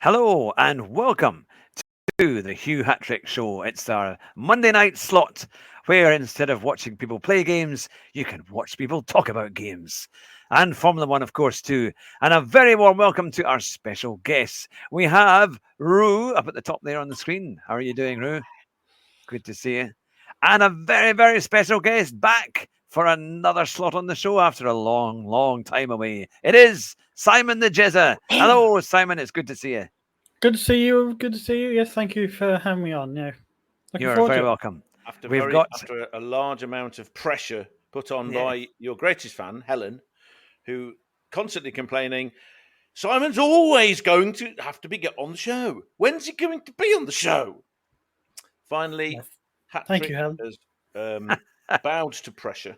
Hello and welcome to the Hugh Hatrick Show. It's our Monday night slot where instead of watching people play games, you can watch people talk about games. And Formula One, of course, too. And a very warm welcome to our special guests. We have Roo up at the top there on the screen. How are you doing, Roo? Good to see you. And a very, very special guest back for another slot on the show after a long, long time away. It is Simon the Jizza. Hello, Simon. It's good to see you. Good to see you. Good to see you. Yes, thank you for having me on. Yeah, looking You're forward very to it. welcome. After We've got a large amount of pressure put on by your greatest fan, Helen, who constantly complaining, Simon's always going to have to get on the show. When's he going to be on the show? Finally, Yes. Hatrick Thank you, Helen. has bowed to pressure.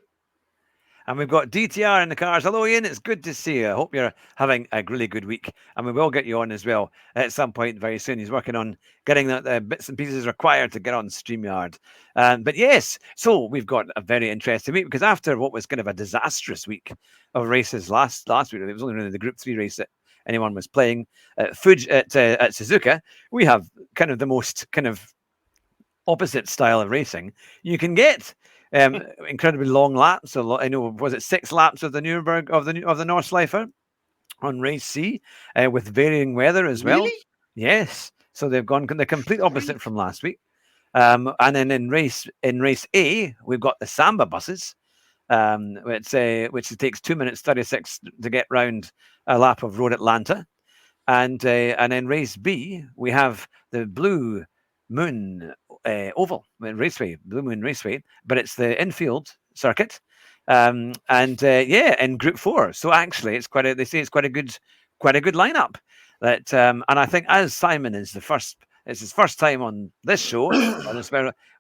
And we've got DTR in the cars. Hello, Ian. It's good to see you. I hope you're having a really good week. And we will get you on as well at some point very soon. He's working on getting the bits and pieces required to get on StreamYard. But yes, so we've got a very interesting week because after what was kind of a disastrous week of races last week, it was only really the Group 3 race that anyone was playing at Suzuka. We have kind of the most kind of opposite style of racing you can get. Incredibly long laps. I know, was it 6 laps of the Nuremberg of the Nordschleife on race C with varying weather as well? Really? Yes. So they've gone the complete opposite from last week. And then in race A, we've got the Samba buses, which takes 2 minutes 36 to get round a lap of Road Atlanta. And in race B, we have the Blue Moon Oval Raceway, Blue Moon Raceway, but it's the infield circuit. In Group 4. So actually, they say it's quite a good lineup. That and I think as Simon is it's his first time on this show,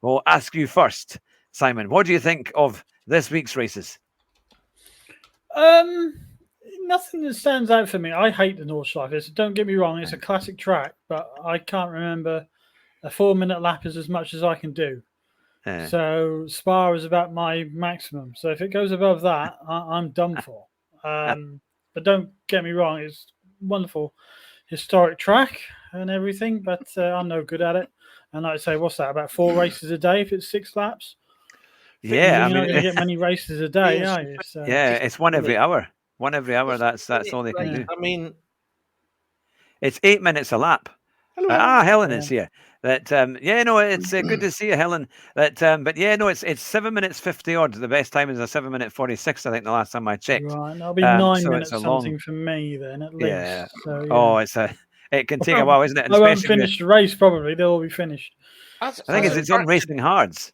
we'll ask you first, Simon. What do you think of this week's races? Nothing that stands out for me. I hate the Nordschleife. Don't get me wrong; it's a classic track, but I can't remember a 4-minute lap is as much as I can do. So Spa is about my maximum. So if it goes above that, I'm done for. But don't get me wrong; it's wonderful, historic track and everything. But I'm no good at it. And like I say, what's that? About 4 races a day if it's 6 laps. Yeah, you're not going to get many races a day, are you? So, yeah, it's one every hour. One every hour. That's all they can do. I mean, it's 8 minutes a lap. Hello. Helen is here. That it's good to see you, Helen. It's 7 minutes 50 odd. The best time is a 7 minute 46. I think the last time I checked. Right, that'll be 9 so minutes it's a something long... for me then at least. Yeah. So, yeah. Oh, it can take a while, isn't it? And I won't finish the race. Probably they'll all be finished. I think it's on Racing Hards.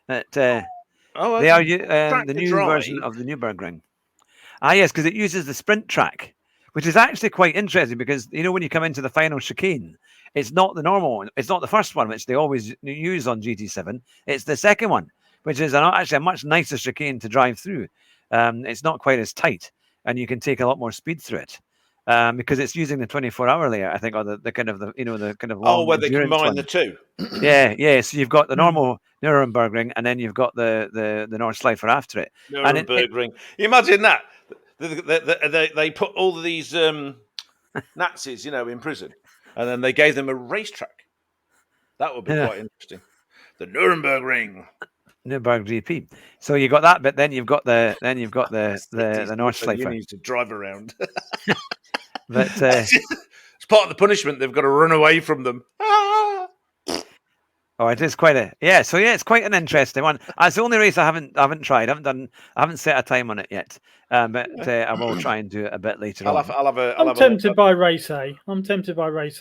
That they are the new version of the Nürburgring. Ah, yes, because it uses the sprint track, which is actually quite interesting because when you come into the final chicane, it's not the normal one. It's not the first one, which they always use on GT7. It's the second one, which is actually a much nicer chicane to drive through. It's not quite as tight, and you can take a lot more speed through it because it's using the 24-hour layer, I think, or the kind of the kind of long where they combine one. the two. Yeah. So you've got the normal Nurembergring, and then you've got the Nordschleife after it. Nurembergring. Imagine that. They put all of these Nazis, in prison, and then they gave them a racetrack. That would be quite interesting. The Nurembergring. Nürburgring GP. So you got that, but then you've got the Nordschleife. You need to drive around. But it's part of the punishment. They've got to run away from them. Oh, it is quite it's quite an interesting one. It's the only race I haven't tried. I haven't set a time on it yet. But I will try and do it a bit later on. I'm tempted by race A.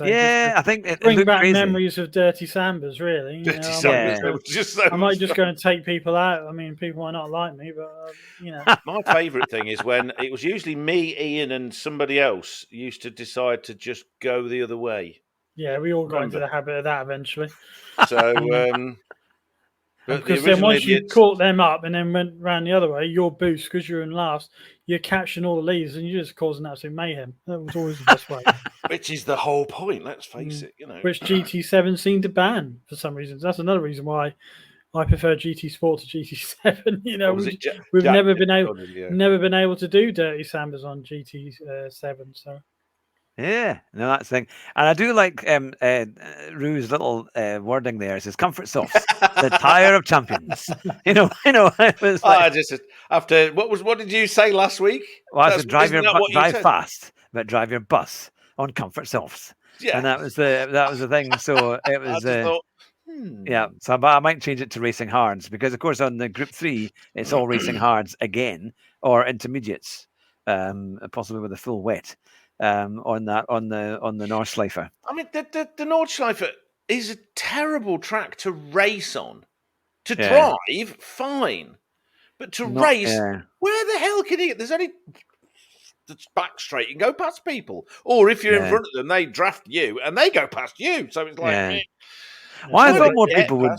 Yeah, I think it bring back crazy. memories of dirty sambas. Really, I might just go and take people out. I mean, people might not like me, but My favourite thing is when it was usually me, Ian, and somebody else used to decide to just go the other way. Yeah, we all got into the habit of that eventually. So, because then once you caught them up and then went round the other way, your boost, because you're in last, you're catching all the leads and you're just causing absolute mayhem. That was always the best way. Which is the whole point, let's face it. Which GT7 seemed to ban for some reasons. That's another reason why I prefer GT Sport to GT7. We've never been able to do dirty sambas on GT7. So Yeah, no, that's the thing. And I do like Roo's little wording there. It says comfort softs, the tire of champions. It was like, I just after what did you say last week? well, I said Isn't that what you drive said? fast, but drive your bus on comfort softs. Yeah. And that was the thing. So it I was just thought, yeah. So but I might change it to racing hards because of course on the Group 3 it's all racing hards again or intermediates, possibly with a full wet. On the Nordschleife. I mean, the Nordschleife is a terrible track to race on. To drive, fine, but to race, where the hell can you get? There's only that's back straight. You can go past people, or if you're in front of them, they draft you and they go past you. So it's like, well, I thought more people would.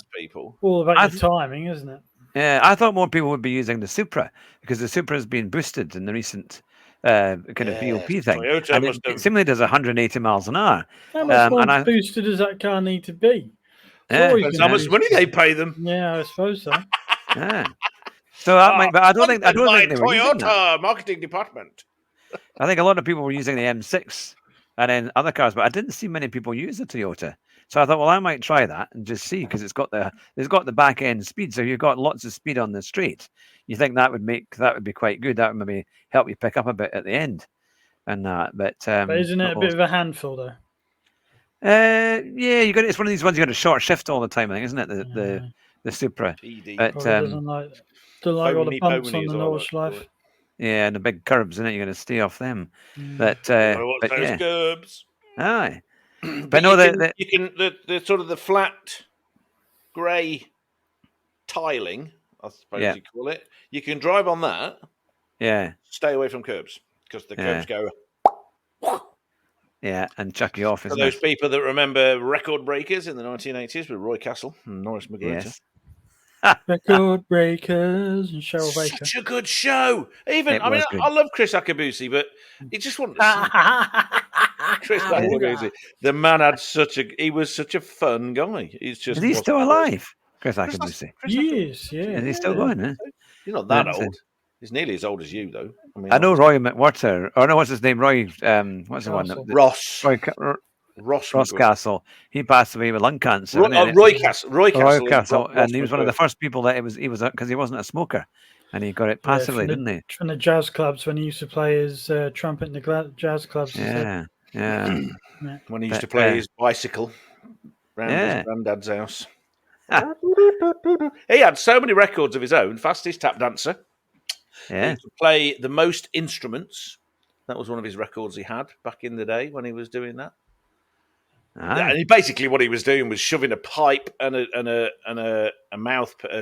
All about your timing, isn't it? Yeah, I thought more people would be using the Supra because the Supra has been boosted in the recent kind of BOP thing. Toyota And it simply does 180 miles an hour. How much more boosted does that car need to be? Depends how much money they pay them. Yeah, I suppose so. Yeah. So that might, but I don't think they were using that. Toyota marketing department. I think a lot of people were using the M6 and then other cars, but I didn't see many people use the Toyota. So I thought, well, I might try that and just see because it's got the back end speed. So you've got lots of speed on the straight. You think that would be quite good. That would maybe help you pick up a bit at the end, and that. But isn't it a bit of a handful though? Yeah, it's one of these ones you got a short shift all the time, I think, isn't it? The Supra. But doesn't like all the bumps on the Nordschleife. Yeah, and the big curbs in it, you're going to stay off them. But those curbs. Aye. But no, you can the sort of the flat grey tiling, I suppose you call it. You can drive on that. Yeah. Stay away from curbs because the curbs go. Yeah, and chuck you off. For those people that remember Record Breakers in the 1980s with Roy Castle and Norris McGuire. Yes. Record Breakers and Cheryl Baker. Such a good show. I love Chris Akabusi, but he just wanted to Chris Akabusi. The man had he was such a fun guy. Is he still alive? Chris Akabusi. Yes, yeah. Is he still going? Eh? He's not that old. He's nearly as old as you, though. I know Roy McWhirter. Or no, what's his name? Roy. What's the one? Ross Castle. He passed away with lung cancer. Roy Castle. And he was one of the first people that he was because he wasn't a smoker, and he got it passively, didn't he? From the jazz clubs when he used to play his trumpet in the jazz clubs. Yeah. When he used to play his bicycle around his granddad's house. He had so many records of his own. Fastest tap dancer. Yeah. He used to play the most instruments. That was one of his records he had back in the day when he was doing that. And what he was doing was shoving a pipe and a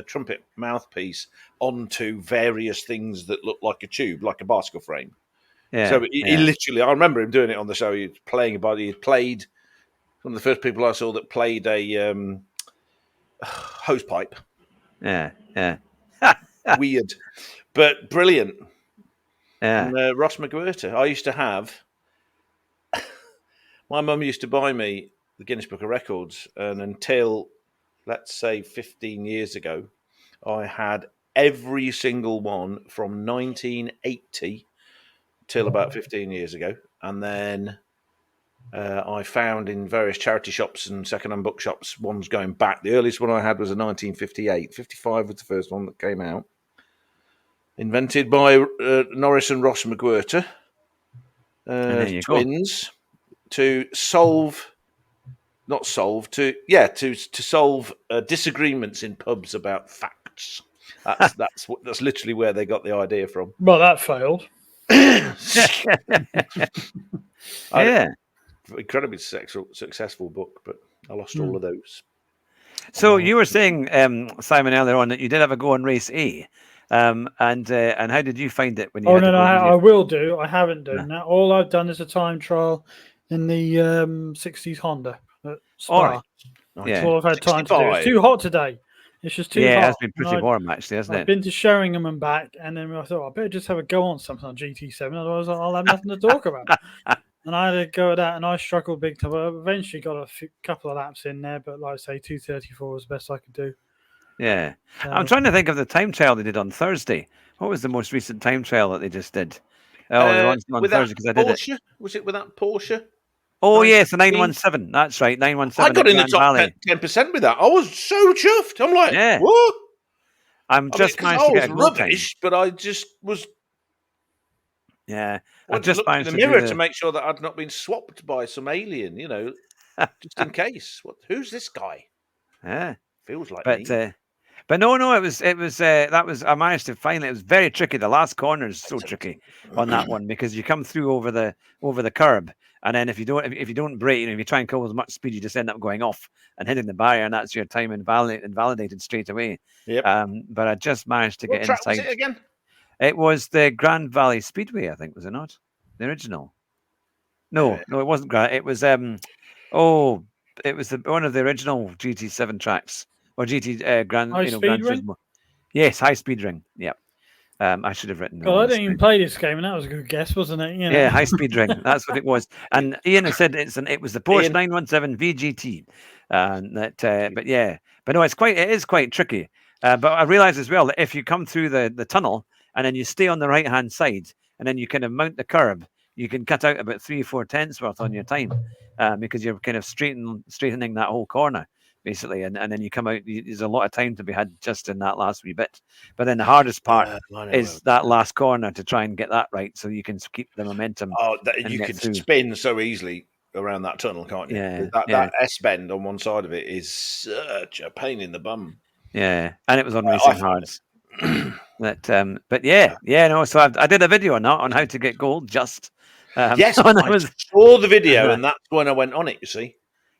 trumpet mouthpiece onto various things that looked like a tube, like a bicycle frame. Yeah. So he literally, I remember him doing it on the show. He was playing about. He played one of the first people I saw that played a hose pipe. Yeah. Weird, but brilliant. Yeah. And Ross McWhirter. I used to have. My mum used to buy me the Guinness Book of Records, and until, let's say, 15 years ago, I had every single one from 1980 till about 15 years ago. And then I found in various charity shops and second-hand bookshops ones going back. The earliest one I had was a 1958. 55 was the first one that came out. Invented by Norris and Ross McWhirter, twins. To solve disagreements in pubs about facts. That's literally where they got the idea from. Well, that failed. Incredibly successful book, but I lost all of those. So you were saying, Simon, earlier on that you did have a go on race A. And how did you find it when you? I will do. I haven't done that. All I've done is a time trial in the 60s Honda at Spa. All right. That's all I've had time to do. It's too hot today. It's just too hot. Yeah, it's been pretty warm actually, hasn't it? I've been to Sheringham and back, and then I thought I better just have a go on something on GT7, otherwise I'll have nothing to talk about. And I had a go at that, and I struggled big time. I eventually got a couple of laps in there, but like I say, 2:34 was the best I could do. Yeah. I'm trying to think of the time trial they did on Thursday. What was the most recent time trial that they just did? Oh, they launched on with that Thursday because I did it. Porsche? Was it with that Porsche? Oh, yes, the 917? 917. That's right, 917 I got at in the Grand top Valley. 10% with that. I was so chuffed. I'm like, Yeah. what? I'm I mean, just because managed I to get was a gold time. rubbish, but I just was. Yeah. I Wanted to just look in managed the to do mirror to the. make sure that I'd not been swapped by some alien, just in case. Who's this guy? Yeah. Feels like But me. no, it was that was I managed to finally. It was very tricky. The last corner is so tricky on that one because you come through over the curb, and then if you don't brake, if you try and go with as much speed, you just end up going off and hitting the barrier, and that's your time invalidated straight away. Yep. But I just managed to What get track inside. was it again? It was the Grand Valley Speedway, I think, was it not? The original. No, it wasn't Grand. It was it was one of the original GT7 tracks or GT Grand High Speed Grand Ring? Turismo. Yes, High Speed Ring. Yep. I should have written. God, I didn't even play this game, and that was a good guess, wasn't it? Yeah, High Speed Ring. That's what it was. And Ian has said it was the Porsche Ian. 917 VGT. But no, it is quite tricky. But I realise as well that if you come through the tunnel and then you stay on the right hand side and then you kind of mount the curb, you can cut out about 3 or 4 tenths worth on your time because you're kind of straightening that whole corner. Basically, and then you come out. There's a lot of time to be had just in that last wee bit. But then the hardest part is that last corner to try and get that right, so you can keep the momentum. Oh, you can spin so easily around that tunnel, can't you? Yeah, that S bend on one side of it is such a pain in the bum. Yeah, and it was on racing hards. No. So I did a video on that on how to get gold. Just yes, I saw the video, and that's when I went on it. You see.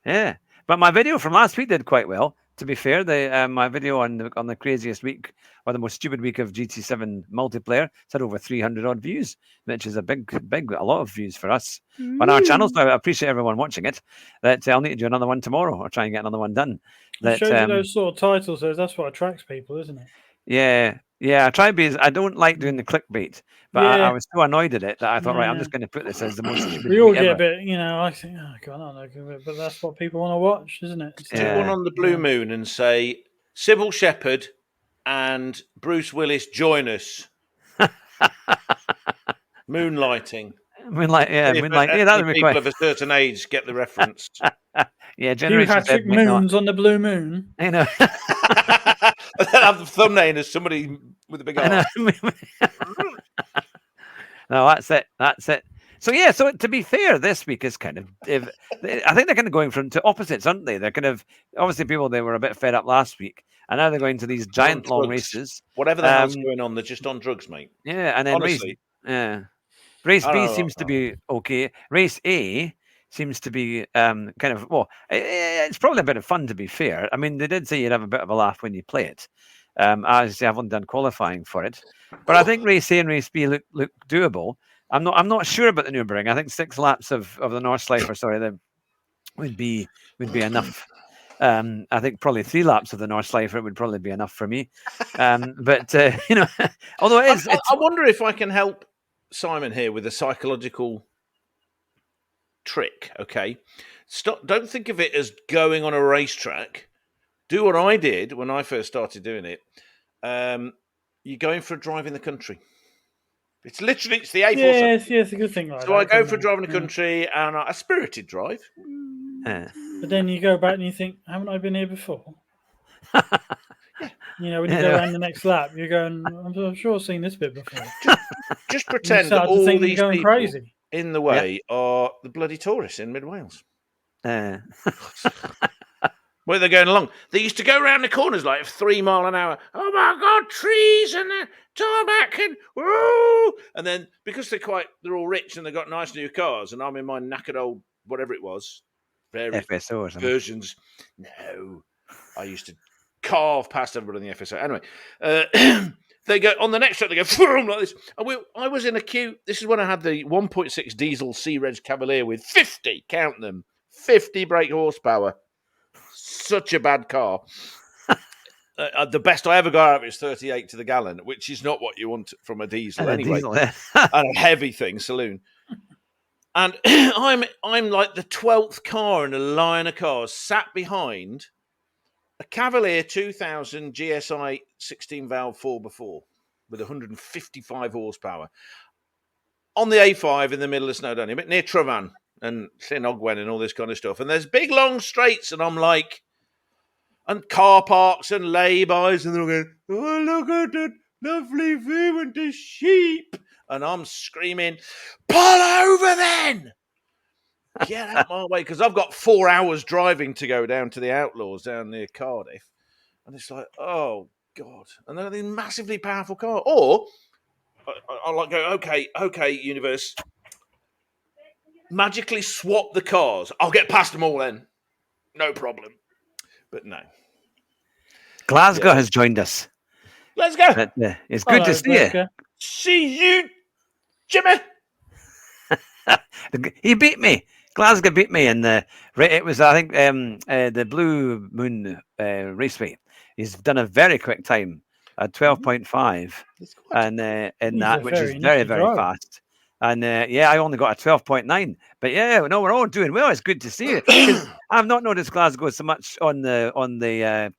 Yeah. But my video from last week did quite well. To be fair, my video on the craziest week or the most stupid week of GT7 multiplayer it's had over 300 odd views, which is a lot of views for us on our channel. So I appreciate everyone watching it. I'll need to do another one tomorrow or try and get another one done. It shows you those sort of titles. That's what attracts people, isn't it? Yeah. I try because I don't like doing the clickbait, but I was so annoyed at it that I thought, right, I'm just going to put this as the most stupid. We all get a bit, I think, oh God, I don't know, but that's what people want to watch, isn't it? Do one on the Blue Moon and say Sybil Shepherd and Bruce Willis join us. Moonlighting. Moonlight. Yeah, that would be people quite. of a certain age get the reference. Yeah, Generation Hugh Hatrick moons on the Blue Moon. I know. They'll have the thumbnail as somebody with a big arm. No, that's it. So to be fair, this week is kind of. I think they're kind of going to opposites, aren't they? They're kind of obviously people they were a bit fed up last week, and now they're going to these giant long races. Whatever the hell's going on, they're just on drugs, mate. Yeah, and then race B seems to be okay. Race A seems to be kind of it's probably a bit of fun to be fair. I mean, they did say you'd have a bit of a laugh when you play it. As I haven't done qualifying for it, but I think race A and race B look doable. I'm not sure about the Nürburgring. I think 6 laps of the Nordschleife, would be enough. I think probably 3 laps of the Nordschleife would probably be enough for me. But although it is, I wonder if I can help Simon here with a psychological trick. Okay, don't think of it as going on a racetrack. Do what I did when I first started doing it. You're going for a drive in the country. It's the A4. Yes, it's a good thing. So I go for a drive in the country and a spirited drive. But then you go back and you think, haven't I been here before? When you go around the next lap, you're going, I'm sure I've seen this bit before. Just pretend that all these people crazy in the way are the bloody tourists in Mid Wales. Where they're going along. They used to go around the corners like 3 miles an hour. Oh my God, trees and tarmac and woo! And then because they're all rich and they've got nice new cars, and I'm in my knackered old whatever it was, FSO or something. Versions. No, I used to carve past everybody in the FSO. Anyway, they go on the next track. They go like this. And I was in a queue. This is when I had the 1.6 diesel C-Reg Cavalier with 50. Count them, 50 brake horsepower. Such a bad car. The best I ever got out of it is 38 to the gallon, which is not what you want from a diesel anyway. And a heavy thing, saloon. And I'm like the 12th car in a line of cars sat behind a Cavalier 2000 GSI 16 valve 4x4 with 155 horsepower. on the A5 in the middle of Snowdonia, but near Travan and Llyn Ogwen and all this kind of stuff. And there's big long straights, and I'm like, and car parks and lay-bys, and they're all going, oh, look at that lovely view and the sheep. And I'm screaming, pull over then! Get out my way, because I've got 4 hours driving to go down to the Outlaws down near Cardiff. And it's like, oh, God. And they're these massively powerful cars. Or I'll like go, okay, universe, magically swap the cars. I'll get past them all then. No problem. But no. Glasgow has joined us. Let's go. But, it's good to see you. See you, Jimmy. He beat me. Glasgow beat me in the. It was, I think, the Blue Moon Raceway. He's done a very quick time at 12.5, and in that, which is very, very fast. And I only got a 12.9. But yeah, no, we're all doing well. It's good to see you. I've not noticed Glasgow so much on the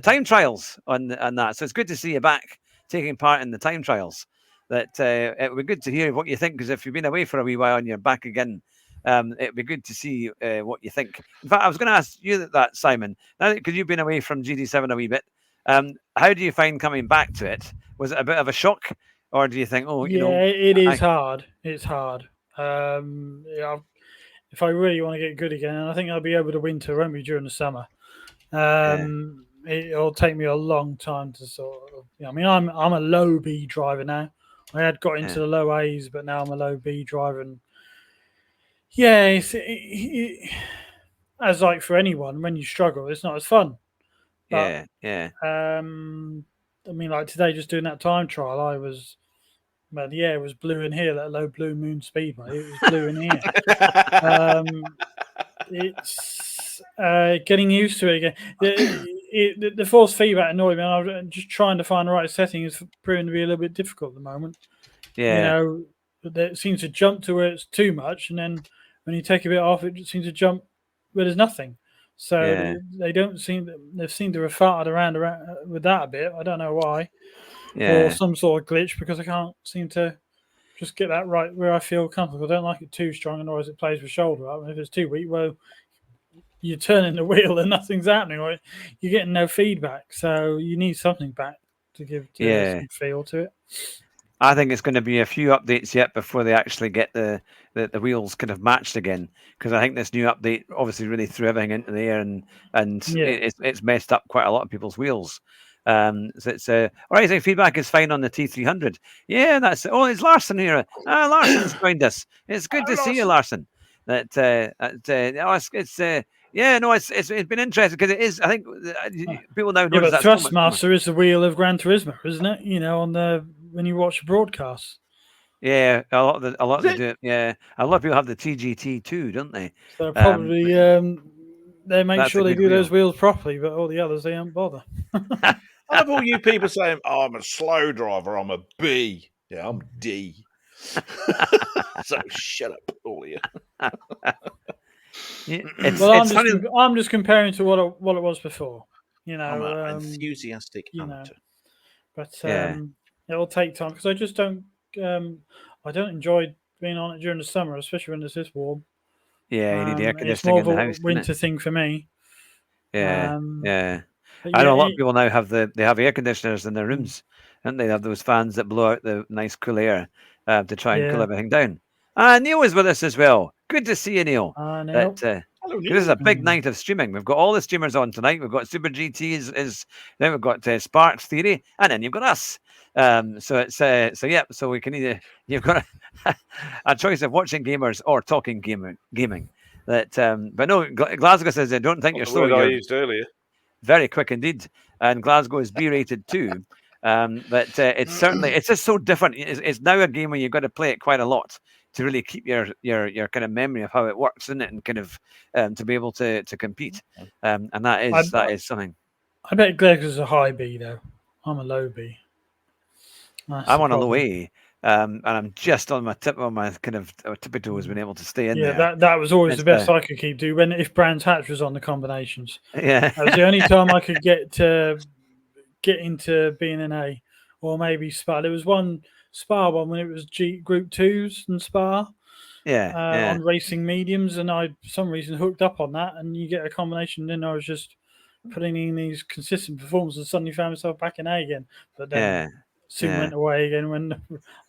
time trials on that. So it's good to see you back taking part in the time trials. That it would be good to hear what you think, because if you've been away for a wee while and you're back again, it'd be good to see what you think. In fact, I was going to ask you that, Simon, now because you've been away from GT7 a wee bit. How do you find coming back to it? Was it a bit of a shock, or do you think, it is hard. It's hard. If I really want to get good again, and I think I'll be able to winter, won't be during the summer. It'll take me a long time to sort of. I mean, I'm a low B driver now. I had got into the low A's, but now I'm a low B driver. And as like for anyone, when you struggle, it's not as fun. But, I mean, like today, just doing that time trial, it was blue in here, that low blue moon speedway. It was blue in here. It's getting used to it again. The force feedback annoyed me. I'm just trying to find the right setting is proving to be a little bit difficult at the moment. It seems to jump to where it's too much, and then when you take a bit off, it just seems to jump where there's nothing. So they don't seem they've seemed to have farted around with that a bit. I don't know why, or some sort of glitch, because I can't seem to just get that right where I feel comfortable. I don't like it too strong, and otherwise it plays with shoulder up. And if it's too weak, well, you're turning the wheel and nothing's happening, or you're getting no feedback. So you need something back to give some feel to it. I think it's going to be a few updates yet before they actually get the wheels kind of matched again, because I think this new update obviously really threw everything into the air and it's messed up quite a lot of people's wheels. So it's all right. I think feedback is fine on the T300. Yeah, that's it. Oh, it's Larson here. Larson's joined us. It's good to see you, Larson. It's been interesting because it is. I think people now know that Thrustmaster is the wheel of Gran Turismo, isn't it? When you watch the broadcasts. Yeah, a lot of them do it. Yeah, a lot of people have the TGT too, don't they? So probably they make sure they do those wheels properly, but all the others they don't bother. I love all you people saying, "Oh, I'm a slow driver. I'm a B." Yeah, I'm D. So shut up, all of you. I'm just comparing to what it was before. I'm an enthusiastic amateur. But it'll take time because I just don't. I don't enjoy being on it during the summer, especially when it's this warm. Yeah, you need air conditioning in the house. It's more of a winter thing for me. Yeah. I know a lot of people now have air conditioners in their rooms, and they have those fans that blow out the nice cool air to try and cool everything down. Neil is with us as well. Good to see you, Neil. Neil. This is a big night of streaming. We've got all the streamers on tonight. We've got Super GT then we've got Sparks Theory, and then you've got us. So we can you've got a choice of watching gamers or talking gaming. But no, Glasgow says I don't think you're slow. I used earlier. Very quick indeed, and Glasgow is B-rated too. But it's just so different. It's now a game where you've got to play it quite a lot to really keep your kind of memory of how it works in it, and kind of to be able to compete. And that is something. I bet Glasgow's a high B though. I'm a low B. I'm on a low A, and I'm just on my kind of tippy toes being able to stay in there. Yeah, that was always the best I could keep doing if Brands Hatch was on the combinations. Yeah, that was the only time I could get into being an A, or maybe Spud. There was one Spa one when it was Group 2s and Spa. On racing mediums, and I for some reason hooked up on that, and you get a combination. Then I was just putting in these consistent performances, and suddenly found myself back in A again. But then soon went away again. When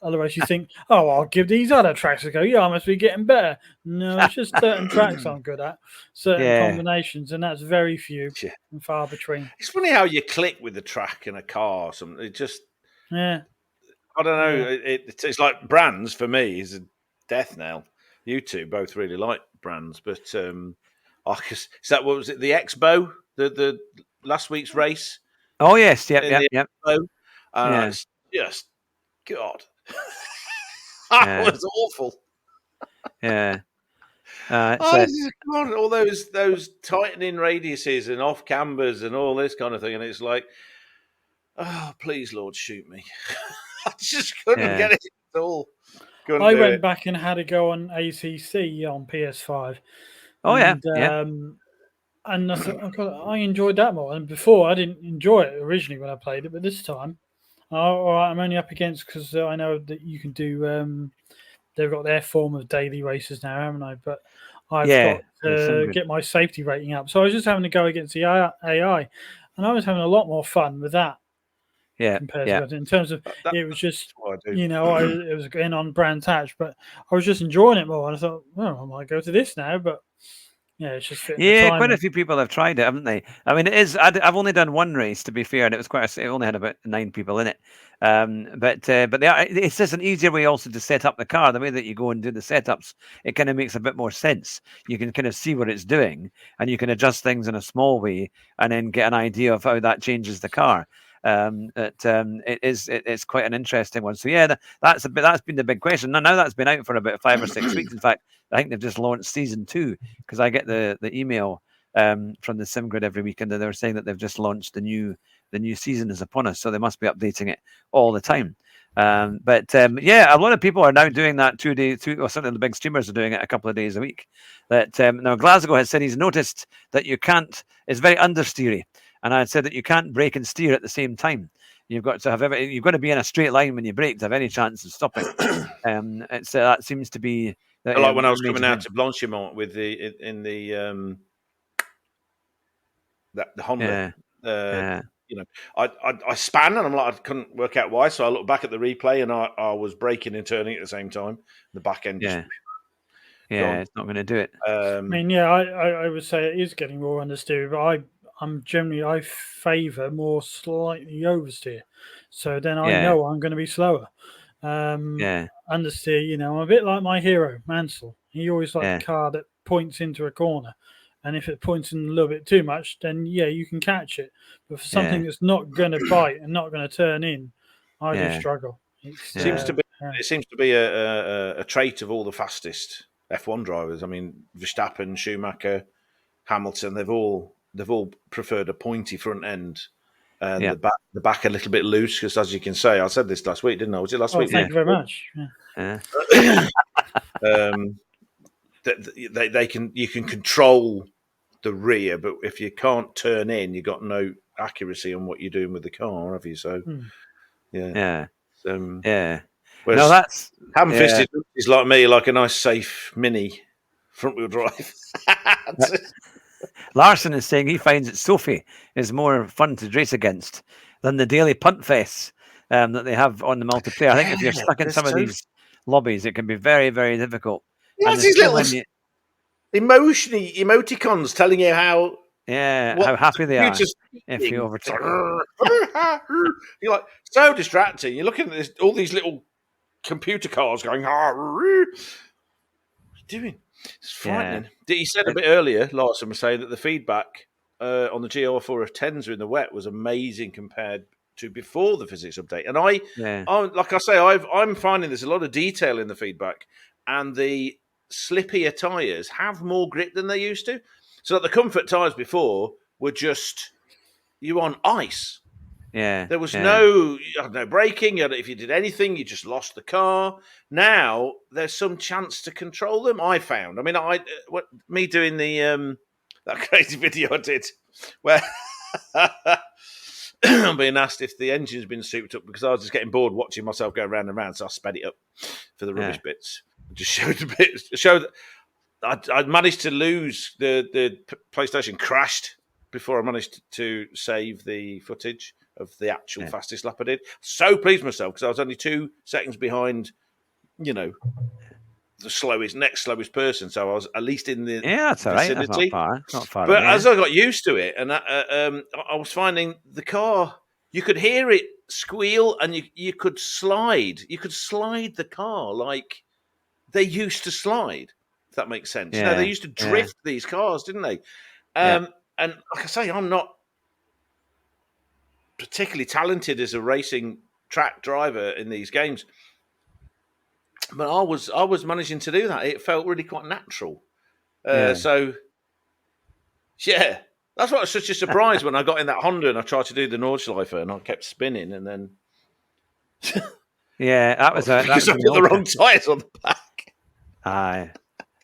otherwise you think, oh, I'll give these other tracks a go. Yeah, I must be getting better. No, it's just certain tracks I'm good at, certain combinations, and that's very few and far between. It's funny how you click with the track in a car or something. It just I don't know. It's like Brands for me is a death knell. You two both really like Brands, but is that what was it? The Expo, the last week's race. Oh yes, yep. Expo, and it's just God, that was awful. Yeah. God, all those tightening radiuses and off cambers and all this kind of thing, and it's like, oh please, Lord, shoot me. I just couldn't get it at all. I went back and had a go on ACC on PS5. Oh, and I thought, I enjoyed that more. And before, I didn't enjoy it originally when I played it, but this time, I'm only up against because I know that you can do. They've got their form of daily races now, haven't I? But I've got to get my safety rating up. So I was just having to go against the AI, and I was having a lot more fun with that. Compared to it. In terms of it was just it was going on Brands Hatch, but I was just enjoying it more, and I thought, well, I might go to this now, but it's just fitting the time. Quite a few people have tried it, haven't they? I mean, it is. I've only done one race, to be fair, and it was it only had about 9 people in it. But it's just an easier way also to set up the car. The way that you go and do the setups, it kind of makes a bit more sense. You can kind of see what it's doing, and you can adjust things in a small way, and then get an idea of how that changes the car. It's quite an interesting one. So that's been the big question. Now that's been out for about 5 or 6 weeks. In fact, I think they've just launched season 2 because I get the email from the SimGrid every week, and they're saying that they've just launched the new season is upon us. So they must be updating it all the time. A lot of people are now doing that 2 days. Or certainly the big streamers are doing it a couple of days a week. Now Glasgow has said he's noticed that you can't. It's very understeery. And I said that you can't brake and steer at the same time. You've got to be in a straight line when you brake to have any chance of stopping. That seems to be like when I was coming out to Blanchimont with the Honda. I span and I'm like I couldn't work out why, so I looked back at the replay and I was braking and turning at the same time. The back end just it's not going to do it. I would say it is getting more understeer, but I favour more slightly oversteer, so then I know I'm going to be slower. Understeer, I'm a bit like my hero Mansell. He always liked a car that points into a corner, and if it points in a little bit too much, then you can catch it. But for something that's not going to bite and not going to turn in, I do struggle. It seems to be a trait of all the fastest F1 drivers. I mean, Verstappen, Schumacher, Hamilton, they've all preferred a pointy front end and the back a little bit loose because, as you can say, I said this last week, didn't I? Was it last week? Thank you very much. You can control the rear, but if you can't turn in, you've got no accuracy on what you're doing with the car, have you? So, No, that's ham-fisted is like me, like a nice safe mini front-wheel drive. Larson is saying he finds that Sophie is more fun to race against than the daily punt fests that they have on the multiplayer. I think if you're stuck in some of these lobbies, it can be very, very difficult. What's these little emoticons telling you how how happy they are if you overtake. You're like so distracting. You're looking at all these little computer cars going. What are you doing? It's frightening. He said a bit earlier, Larson was saying that the feedback on the GR4 Tenza in the wet was amazing compared to before the physics update. And like I say, I'm finding there's a lot of detail in the feedback, and the slippier tyres have more grip than they used to. So that the comfort tyres before were just you on ice. There was no braking. If you did anything, you just lost the car. Now there's some chance to control them. I found. I mean, me doing the that crazy video I did where I'm being asked if the engine's been souped up because I was just getting bored watching myself go round and round, so I sped it up for the rubbish bits. Just showed the bits. Showed that I'd managed to lose the PlayStation crashed before I managed to save the footage of the actual fastest lap I did. So pleased with myself because I was only 2 seconds behind, the next slowest person. So I was at least in the that's all right. vicinity. That's not far. But as I got used to it, and I was finding the car, you could hear it squeal, and you could slide. You could slide the car like they used to slide. If that makes sense. Yeah. They used to drift these cars, didn't they? And like I say, I'm not particularly talented as a racing track driver in these games, but I was managing to do that. It felt really quite natural. So, yeah, that's what was such a surprise when I got in that Honda and I tried to do the Nordschleife and I kept spinning and then. That was because I put the wrong tyres on the back.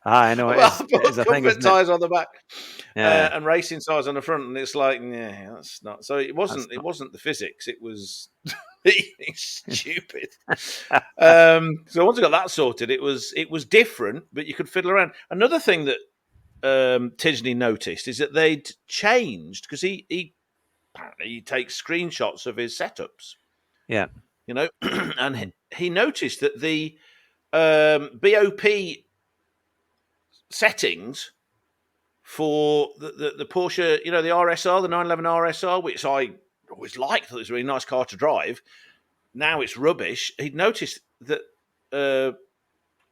I know it's a thing. Tyres on the back, and racing tyres on the front, and it's like, that's not. So it wasn't. It wasn't the physics. It was stupid. So once I got that sorted, it was different, but you could fiddle around. Another thing that Tisney noticed is that they'd changed because he apparently he takes screenshots of his setups. Yeah, and he noticed that the BOP settings for the Porsche, the RSR, the 911 RSR, which I always liked, thought it was a really nice car to drive. Now it's rubbish. He'd noticed that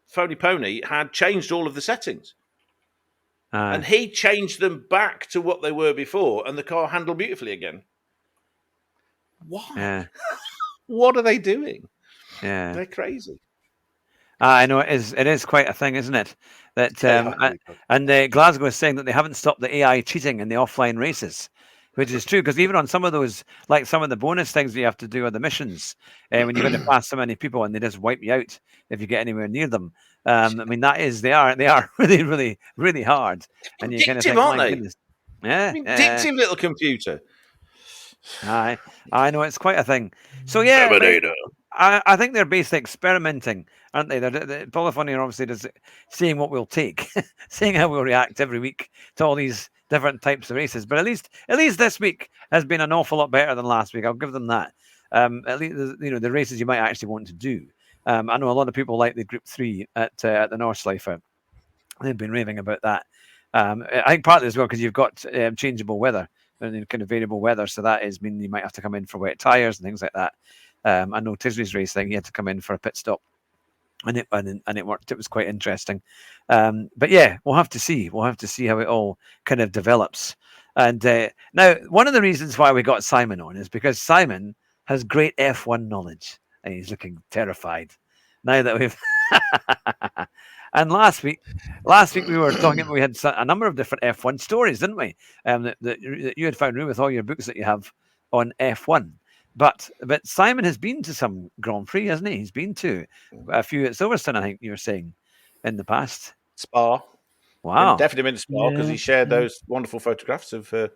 Phony Pony had changed all of the settings. And he changed them back to what they were before, and the car handled beautifully again. Why? Yeah. What are they doing? Yeah. They're crazy. I know it is quite a thing, isn't it? That and Glasgow is saying that they haven't stopped the AI cheating in the offline races, which is true because even on some of those, like some of the bonus things you have to do on the missions, when you're going to pass so many people and they just wipe you out if you get anywhere near them. I mean, they are really, really, really hard. And you kind of think, aren't my they? goodness. Yeah, vindictive little computer. I know it's quite a thing. So yeah, I think they're basically experimenting, aren't they? Polyphony are obviously just seeing what we'll take, seeing how we'll react every week to all these different types of races. But at least this week has been an awful lot better than last week. I'll give them that. At least the races you might actually want to do. I know a lot of people like the Group 3 at the Nordschleife. They've been raving about that. I think partly as well because you've got changeable weather and kind of variable weather, so that is mean you might have to come in for wet tires and things like that. I know Tisney's race thing, he had to come in for a pit stop, and it worked. It was quite interesting. But yeah, we'll have to see. We'll have to see how it all kind of develops. And now, one of the reasons why we got Simon on is because Simon has great F1 knowledge, and he's looking terrified now that we've. And last week we were talking about we had a number of different F1 stories, didn't we? That you had found, Roo, with all your books that you have on F1. But Simon has been to some Grand Prix, hasn't he? He's been to a few at Silverstone, I think you were saying, in the past. Spa. Wow. Definitely been to Spa because he shared those wonderful photographs of the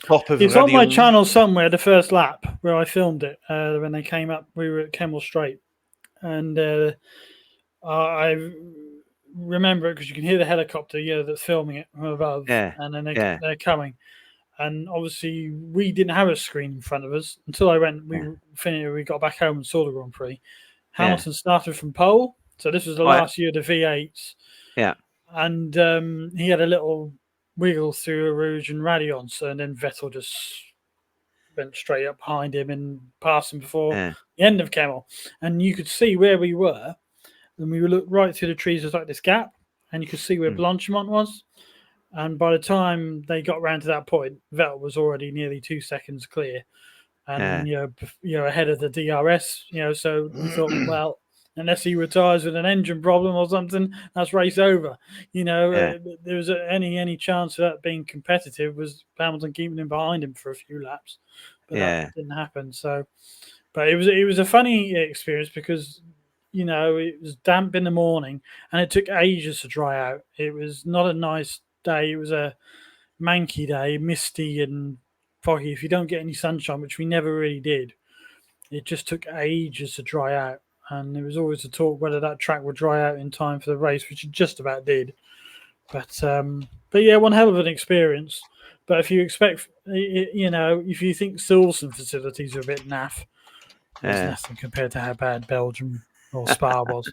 top of it's on my channel somewhere, the first lap, where I filmed it when they came up. We were at Kemmel Straight. And I remember it because you can hear the helicopter, that's filming it from above. Yeah. And then they're coming. And obviously, we didn't have a screen in front of us until I went. We got back home and saw the Grand Prix. Hamilton started from pole, so this was the last year of the V8s. Yeah, and he had a little wiggle through a Rouge and Radiance, and then Vettel just went straight up behind him and passed him before the end of Kemmel. And you could see where we were, and we looked right through the trees. There's like this gap, and you could see where Blanchimont was. And by the time they got round to that point, Vettel was already nearly 2 seconds clear, and ahead of the DRS. So we thought, well, unless he retires with an engine problem or something, that's race over. There was any chance of that being competitive was Hamilton keeping him behind him for a few laps, but that didn't happen. So, but it was a funny experience because it was damp in the morning and it took ages to dry out. It was not a nice day. It was a manky day, misty and foggy. If you don't get any sunshine, which we never really did, it just took ages to dry out. And there was always a talk whether that track would dry out in time for the race, which it just about did. But yeah, one hell of an experience. But if you expect, if you think Silverstone facilities are a bit naff, there's nothing compared to how bad Belgium or Spa was.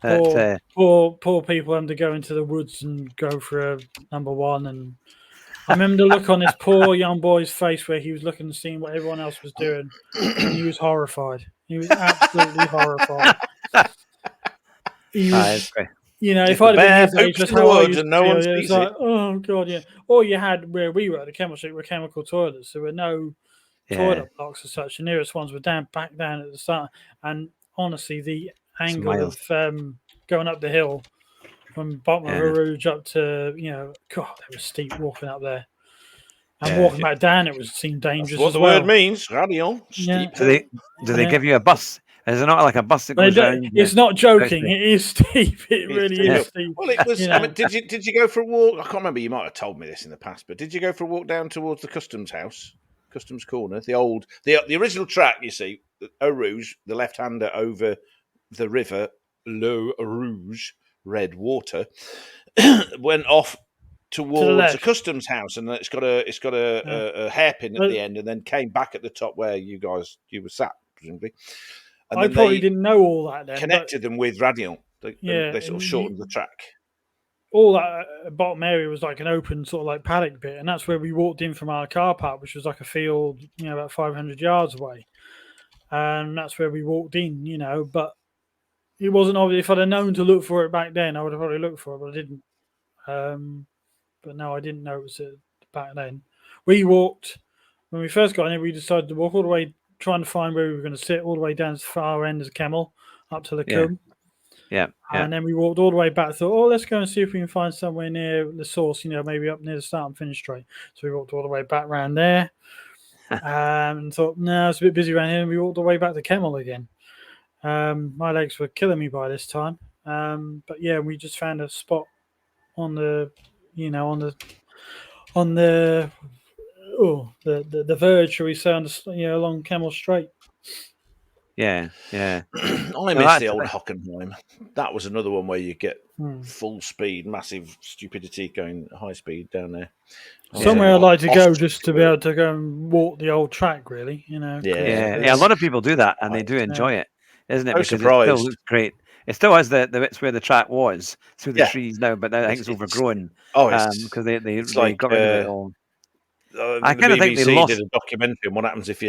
Poor people having to go into the woods and go for a number one. And I remember the look on this poor young boy's face where he was looking and seeing what everyone else was doing, and he was horrified. He was absolutely horrified. He was, if I'd have been his age, just how I used to feel, it was like, oh god, yeah. All you had where we were at the chemical street were chemical toilets. There were no toilet blocks as such. The nearest ones were back down at the start. And honestly, the angle of going up the hill from bottom of Rouge up to, God, it was steep walking up there. And walking back down, it seemed dangerous. That's what the word means, radial. Steep. Do they give you a bus? Is it not like a bus that goes around? It's not joking. It is steep. It really is steep. Well, it was. I mean, did you go for a walk? I can't remember. You might have told me this in the past, but did you go for a walk down towards the customs house, customs corner, the original track? You see, Eau Rouge, the left-hander over the river, L'Eau Rouge, red water, went off towards the customs house, and it's got a hairpin at the end, and then came back at the top where you were sat, presumably. And I probably didn't know all that then. Connected them with Radion. They sort of shortened the track. All that bottom area was like an open sort of like paddock bit, and that's where we walked in from our car park, which was like a field, about 500 yards away. And that's where we walked in, but it wasn't obvious. If I'd have known to look for it back then, I would have probably looked for it, but I didn't. But no, I didn't know it was back then. We walked, when we first got in here, we decided to walk all the way, trying to find where we were going to sit, all the way down to the far end of the Kemmel, up to the Cum. Yeah. And then we walked all the way back, thought, let's go and see if we can find somewhere near the source, maybe up near the start and finish straight. So we walked all the way back around there. And thought, no, it's a bit busy around here. And we walked all the way back to Kemmel again. My legs were killing me by this time. But yeah, we just found a spot on the verge, shall we say, along Kemmel Straight. Yeah. I miss the old Hockenheim. That was another one where you get full speed, massive stupidity going high speed down there. Somewhere I'd like to go just to be able to go and walk the old track, really. Yeah. A lot of people do that, and they do enjoy it, isn't it? I'm because surprised. It still looks great. It still has the bits where the track was through the trees now, but I think it's overgrown. Because they got rid of it all. I kind of think they lost. Did a documentary on what happens if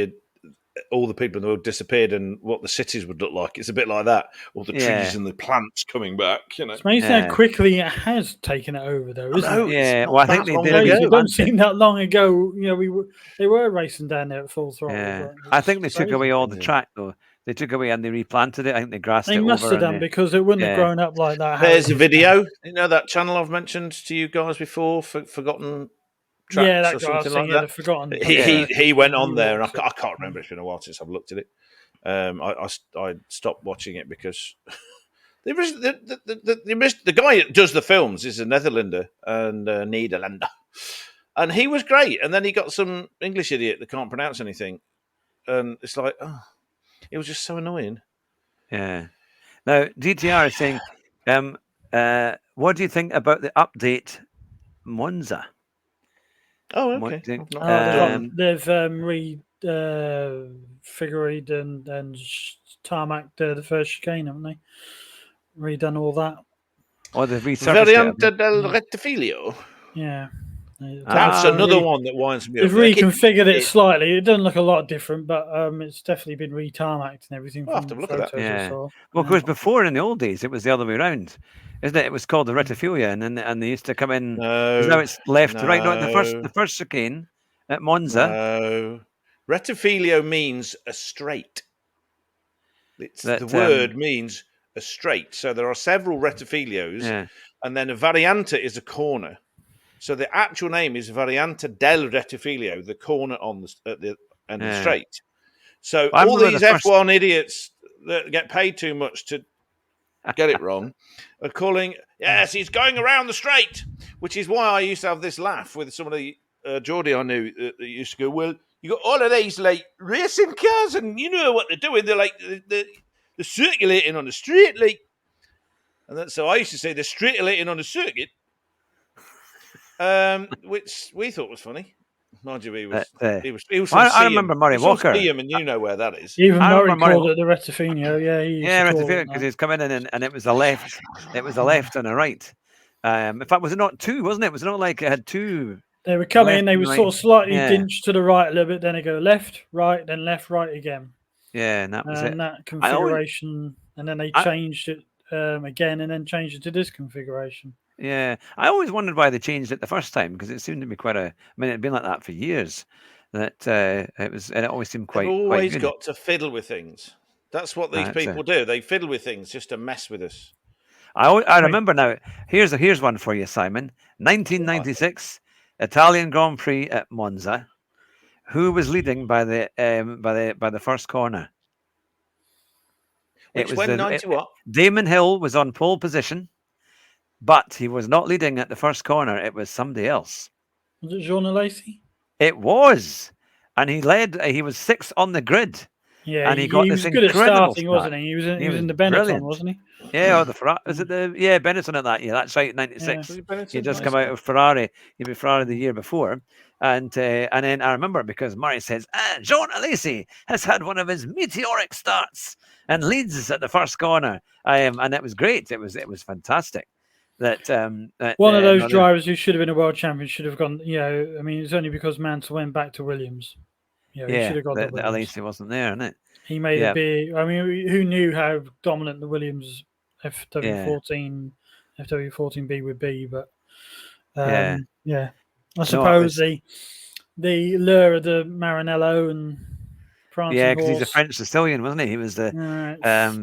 all the people in the world disappeared and what the cities would look like. It's a bit like that. All the trees and the plants coming back. It's amazing how quickly it has taken it over, though, isn't it? Yeah, well, I think they did. It doesn't seem that long ago. They were racing down there at full throttle. Yeah. I think they took away all the track, though. They took away and they replanted it. I think they grassed it over. They must have done, because it wouldn't have grown up like that. There's a video. That channel I've mentioned to you guys before, Forgotten Tracks or something like that. Forgotten. He went on there, and I can't remember. It's been a while since I've looked at it. I stopped watching it because the guy that does the films is a Netherlander and Nederlander, and he was great. And then he got some English idiot that can't pronounce anything, and it's like, it was just so annoying. Yeah. Now, DTR is saying, what do you think about the update Monza? Oh, okay. They've refigured and tarmacked the first chicane, haven't they? Redone all that. Oh, they've resurfaced Variante del Rettifilio. Yeah. That's another one that winds me up. They've reconfigured it slightly. It doesn't look a lot different, but it's definitely been re-tarmacked and everything. I'll have to look at that. Yeah. Well, because before, in the old days, it was the other way around, isn't it? It was called the Rettifilia, and they used to come in. Now it's left to right. No, the first chicane at Monza. No. Rettifilio means a straight. The word means a straight. So there are several Rettifilios, and then a variante is a corner. So the actual name is Variante del Rettifilio, the corner on the end of the straight. So all these F1 idiots that get paid too much to get it wrong are calling, he's going around the straight, which is why I used to have this laugh with some of the Geordie I knew that used to go, well, you got all of these like racing cars, and you know what they're doing. They're like they're circulating on the street, like. And so I used to say they're circulating on the circuit, which we thought was funny. Mind you, he was from I Seaham. remember Murray He's from Walker. Seaham, and you know where that is. Even I Murray remember called it the Rettifino. Yeah, because he's coming in and it was a left. It was a left and a right. In fact, was it not two? Wasn't it? Was it not like it had two? They were coming in. They were right. sort of slightly dinched to the right a little bit. Then they go left, right, then left, right again. Yeah, and that was it. That configuration, and then they changed it again, and then changed it to this configuration. Yeah, I always wondered why they changed it the first time because it seemed to be quite a. I mean, it'd been like that for years. That it was, and it always seemed quite. They've always quite good. got to fiddle with things. That's what these people do. They fiddle with things just to mess with us. I remember now. Here's one for you, Simon. 1996 Italian Grand Prix at Monza. Who was leading by the first corner? Which when 90 what? Damon Hill was on pole position, but he was not leading at the first corner. It was somebody else. Was it Jean Alesi? It was, and he led. He was sixth on the grid. Yeah, and he got was this good at starting, start. wasn't he? He was in the Benetton, brilliant. wasn't he? Yeah, or the Ferrari. Was it the Benetton at that year? That's right, 96. Yeah. He just come out of Ferrari. He'd been Ferrari the year before, and then I remember because Murray says, Jean Alesi has had one of his meteoric starts and leads at the first corner. And it was great. It was fantastic. That one of those drivers who should have been a world champion should have gone. I mean, it's only because Mansell went back to Williams. He should have got the Williams. Alesi wasn't there, isn't it? He made a big. I mean, who knew how dominant the Williams FW14 FW14B would be? But I suppose the lure of the Maranello and prancing because he's a French Sicilian, wasn't he? He was the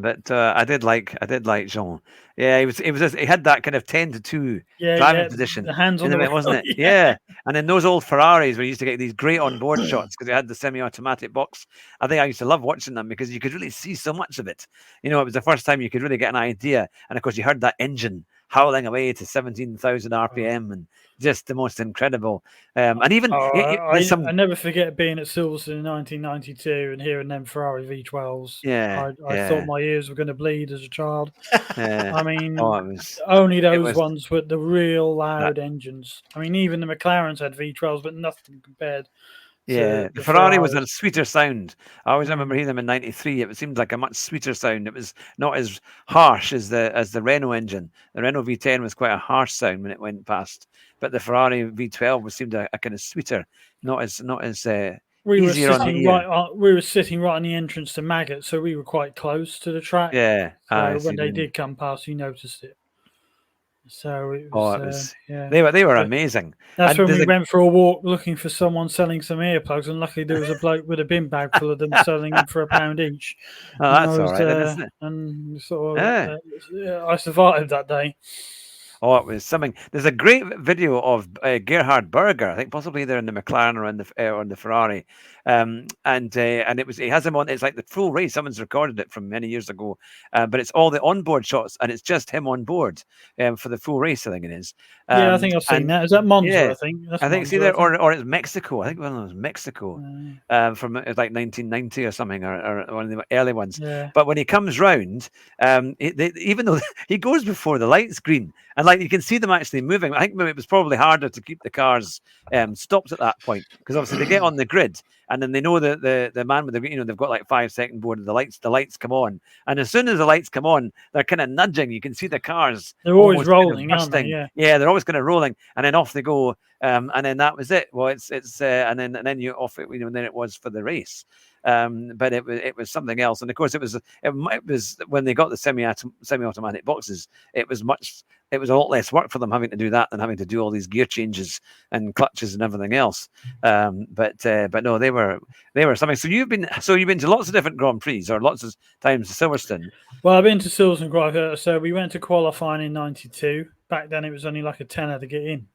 but I did like Jean. Yeah, he had that kind of 10-2 driving position. The hands on the bit, wasn't it? Yeah. And then those old Ferraris where you used to get these great onboard shots because they had the semi-automatic box. I think I used to love watching them because you could really see so much of it. It was the first time you could really get an idea. And of course, you heard that engine howling away to 17,000 RPM and just the most incredible. And even I never forget being at Silverstone in 1992 and hearing them Ferrari V12s. Yeah, I thought my ears were going to bleed as a child. I mean, only those ones with the real loud engines. I mean, even the McLarens had V12s, but nothing compared. Yeah, the Ferrari was a sweeter sound. I always remember hearing them in '93. It seemed like a much sweeter sound. It was not as harsh as the Renault engine. The Renault V10 was quite a harsh sound when it went past, but the Ferrari V12 seemed a kind of sweeter, not as we were easier on the ear. We were sitting right on the entrance to Maggot, so we were quite close to the track. Yeah, so when they did come past, you noticed it. So it was, they were amazing. That's when we went for a walk looking for someone selling some earplugs, and luckily there was a bloke with a bin bag full of them selling them for £1 each. Oh, that's all right, isn't it? And sort of, I survived that day. Oh, it was something. There's a great video of Gerhard Berger. I think possibly either in the McLaren or on the Ferrari, and he has him on. It's like the full race. Someone's recorded it from many years ago, but it's all the onboard shots, and it's just him on board for the full race. I think it is. I think I've seen that. Is that Monza? Yeah, I think it's either or it's Mexico. I think one of them was Mexico from like 1990 or something, or one of the early ones. Yeah. But when he comes round, even though he goes before the light's green, and like you can see them actually moving. I think it was probably harder to keep the cars stopped at that point because obviously they get on the grid and then they know that the man with the they've got like 5 second board and the lights come on, and as soon as the lights come on they're kind of nudging. You can see the cars. They're always rolling, aren't they? Yeah, they're always kind of rolling, and then off they go. And then that was it. Well, it's and then you off it. And then it was for the race. But it was something else, and of course it was when they got the semi-automatic boxes. It was a lot less work for them having to do that than having to do all these gear changes and clutches and everything else. But no, they were something. So you've been to lots of different Grand Prix or lots of times to Silverstone. Well, I've been to Silverstone quite. So we went to qualifying in '92. Back then, it was only like a tenner to get in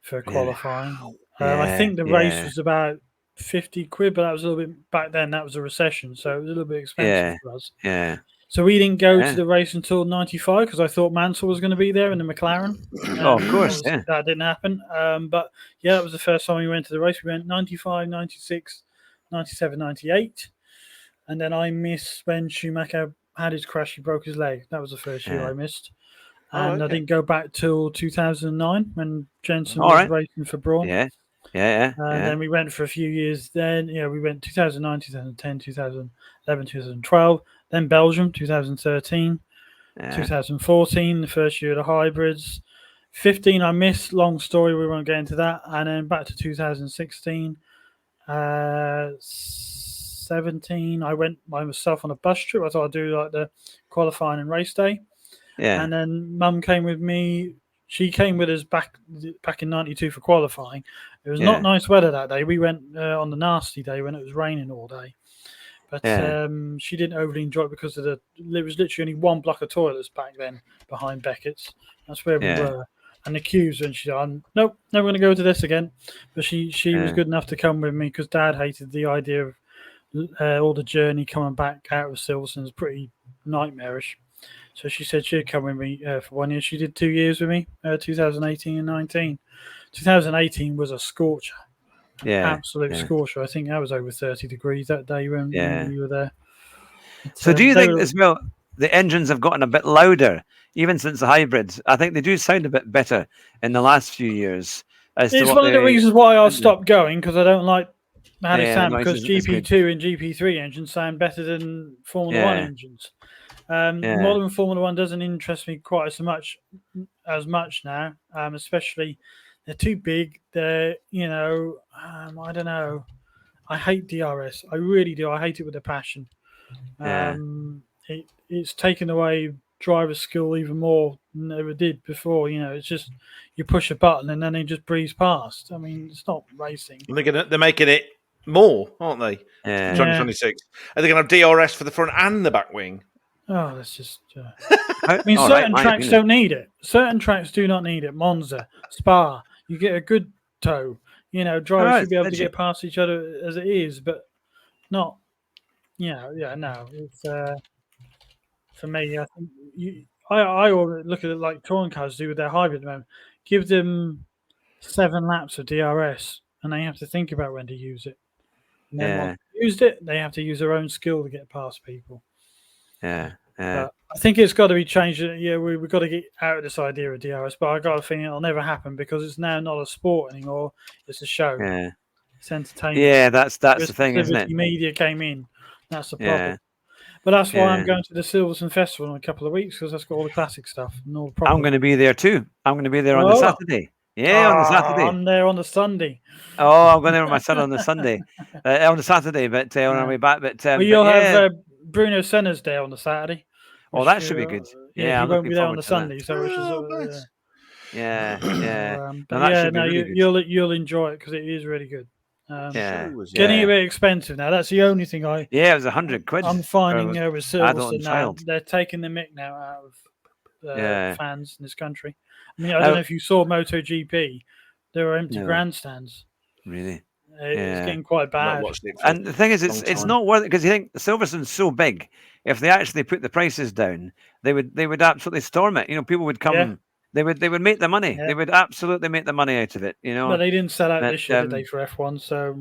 for qualifying. I think the race was about £50, but that was a little bit back then. That was a recession, so it was a little bit expensive for us. Yeah. So we didn't go to the race until 95 because I thought Mansell was going to be there in the McLaren. Oh, of course, that didn't happen. But yeah, that was the first time we went to the race. We went 95, 96, 97, 98. And then I missed when Schumacher had his crash. He broke his leg. That was the first year I missed. And I didn't go back till 2009 when Jensen was racing for Braun. And then we went for a few years. Then we went 2009, 2010, 2011, 2012. Then Belgium, 2013, 2014, the first year of the hybrids. 15 I missed. Long story. We won't get into that. And then back to 2016. 17 I went by myself on a bus trip. I thought I'd do like the qualifying and race day. And then Mum came with me. She came with us back in 92 for qualifying. It was not nice weather that day. We went on the nasty day when it was raining all day. But she didn't overly enjoy it because there was literally only one block of toilets back then behind Beckett's. That's where we were. And the queues, and she said, nope, never going to go to this again. But she was good enough to come with me because Dad hated the idea of all the journey coming back out of Silverstone. It was pretty nightmarish. So she said she'd come with me for 1 year. She did 2 years with me, 2018 and 19. 2018 was a scorcher. Absolute scorcher. I think that was over 30 degrees that day when we were there. So do you think as well, the engines have gotten a bit louder, even since the hybrids? I think they do sound a bit better in the last few years. It's one of the reasons why I stopped going, because I don't like how they sound, because GP2 and GP3 engines sound better than Formula 1 engines. Modern Formula 1 doesn't interest me quite as much now, especially they're too big. They're, I don't know. I hate DRS. I really do. I hate it with a passion. It's taken away driver skill even more than it ever did before. It's just you push a button and then they just breeze past. I mean, it's not racing. They're making it more, aren't they? 2026. Are they going to have DRS for the front and the back wing? Oh, that's just. I mean, certain tracks don't need it. Certain tracks do not need it. Monza, Spa, you get a good tow. Drivers should be able to get past each other as it is, but not. No. It's for me. I think I look at it like touring cars do with their hybrid at the moment. Give them 7 laps of DRS, and they have to think about when to use it. And then once they've used it, they have to use their own skill to get past people. But I think it's got to be changed. We've got to get out of this idea of DRS, but I got a feeling it'll never happen because it's now not a sport anymore. It's a show. It's entertainment. Yeah, that's the thing, isn't it? Media came in. That's the problem. But that's why I'm going to the Silverstone Festival in a couple of weeks, because that's got all the classic stuff and all the problems. I'm going to be there too. I'm going to be there on the Saturday. On the Saturday. I'm there on the Sunday. Oh, I'm going there with my son on the Sunday, on the Saturday, but on our way back. But you'll have Bruno Senna's there on the Saturday. Oh, that should be good. He won't be there on the Sunday, so which is you'll enjoy it because it is really good. Getting a bit expensive now. That's the only thing it was £100. I'm finding with Silverstone now. They're taking the mick now out of fans in this country. I mean, I don't know if you saw MotoGP. There were empty grandstands. Really? It's getting quite bad. And the thing is, it's not worth it, because you think Silverstone's so big. If they actually put the prices down, they would absolutely storm it. People would come. Yeah. They would make the money. Yeah. They would absolutely make the money out of it. But they didn't sell out this year, did they, for F1? So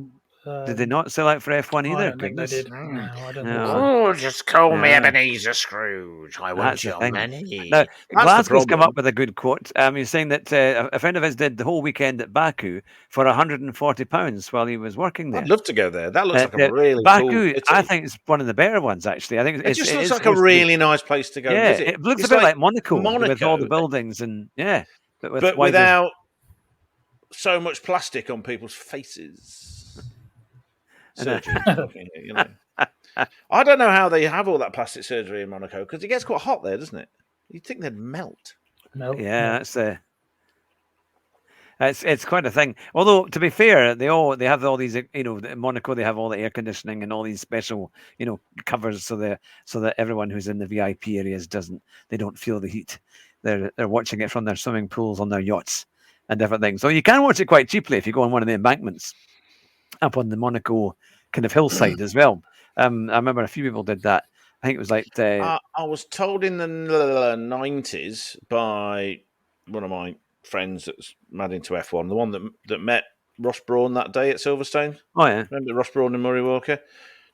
did they not sell out for F1 either? I don't think they did. No, I don't think so. Oh, just call me Ebenezer Scrooge. I want your money. Now, Glasgow's come up with a good quote. He's saying that a friend of his did the whole weekend at Baku for £140 while he was working there. I'd love to go there. That looks like a really Baku, cool I think it's one of the better ones, actually. I think it just looks like a really nice place to go visit. It looks a bit like Monaco with all the buildings and but without so much plastic on people's faces. Surgery. I don't know how they have all that plastic surgery in Monaco, because it gets quite hot there, doesn't it? You'd think they'd melt. Yeah, it's quite a thing. Although, to be fair, they have all these, in Monaco they have all the air conditioning and all these special, covers so that everyone who's in the VIP areas don't feel the heat. They're watching it from their swimming pools on their yachts and different things. So you can watch it quite cheaply if you go on one of the embankments up on the Monaco kind of hillside as well. I remember a few people did that. I think it was like I was told in the 90s by one of my friends that's mad into F1, the one that met Ross Brawn that day at Silverstone. oh yeah, Remember Ross Brawn and Murray Walker,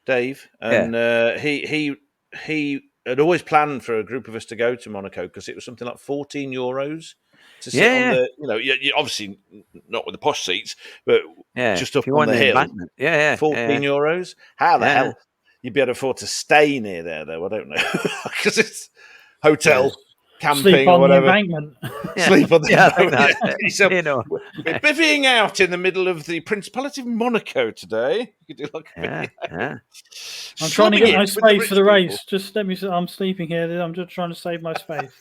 Dave, and he had always planned for a group of us to go to Monaco because it was something like €14 to sit on the, you obviously not with the posh seats, but just up if you on want the hill. embankment. €14. How the hell you'd be able to afford to stay near there, though? I don't know, because it's hotel, camping, sleep on or whatever. The embankment. Sleep on the embankment. So, we're bivvying out in the middle of the Principality of Monaco today. You could do like I'm trying to get my space for the race. Just let me. I'm sleeping here. I'm just trying to save my space.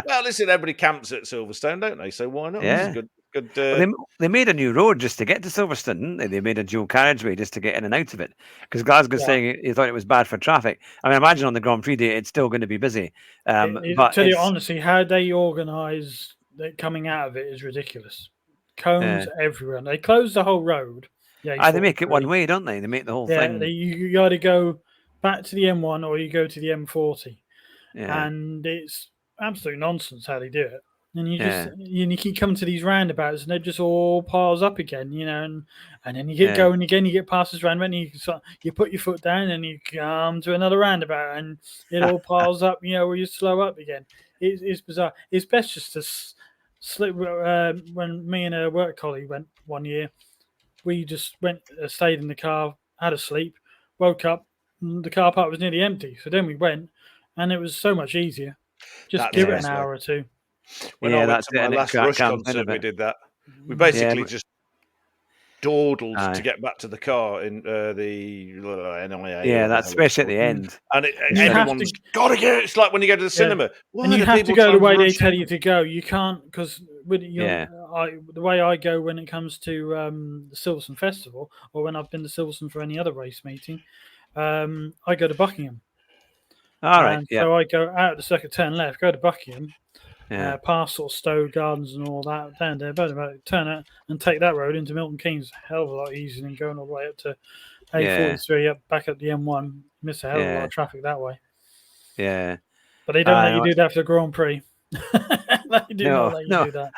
Well, listen, everybody camps at Silverstone, don't they? So why not? Yeah. This is good. Well, they made a new road just to get to Silverstone, didn't they? They made a dual carriageway just to get in and out of it. Because Glasgow's saying he thought it was bad for traffic. I mean, imagine on the Grand Prix day, it's still going to be busy. But tell you honestly, how they organise coming out of it is ridiculous. Cones everywhere. They close the whole road. Yeah, they make it one way, don't they? They make the whole thing. You either go back to the M1 or you go to the M40. Yeah. And it's absolute nonsense how they do it. And you keep coming to these roundabouts and it just all piles up again, and then you get going again, you get past this roundabout and you put your foot down and you come to another roundabout and it all piles up, where you slow up again. It's bizarre. It's best just to slip. When me and a work colleague went one year, we just stayed in the car, had a sleep, woke up, and the car park was nearly empty. So then we went and it was so much easier. Just give it an hour or two. When I went to my last Rush concert, we did that. We basically just dawdled to get back to the car in the NIA. Yeah, that's especially at the end. And everyone's got to get it. It's like when you go to the cinema. And you have to go the way they tell you to go. You can't, because the way I go when it comes to the Silverstone Festival, or when I've been to Silverstone for any other race meeting, I go to Buckingham. All right. So I go out the second turn left, go to Buckingham, past sort of Stowe Gardens and all that, down there, turn out and take that road into Milton Keynes. Hell of a lot easier than going all the way up to A43, back up the M1. Miss a hell of a lot of traffic that way. Yeah. But they don't let you do that for the Grand Prix. They do not let you do that.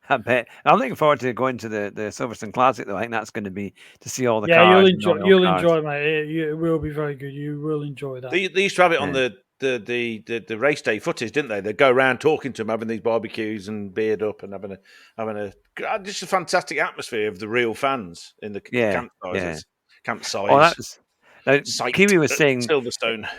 I bet. I'm looking forward to going to the Silverstone Classic, though. I think that's going to be to see all the cars. You'll enjoy, mate. It will be very good. You will enjoy that. They used to have it on the race day footage, didn't they? They'd go around talking to them, having these barbecues and beard up, and having just a fantastic atmosphere of the real fans in the campsites. Kiwi was saying Silverstone.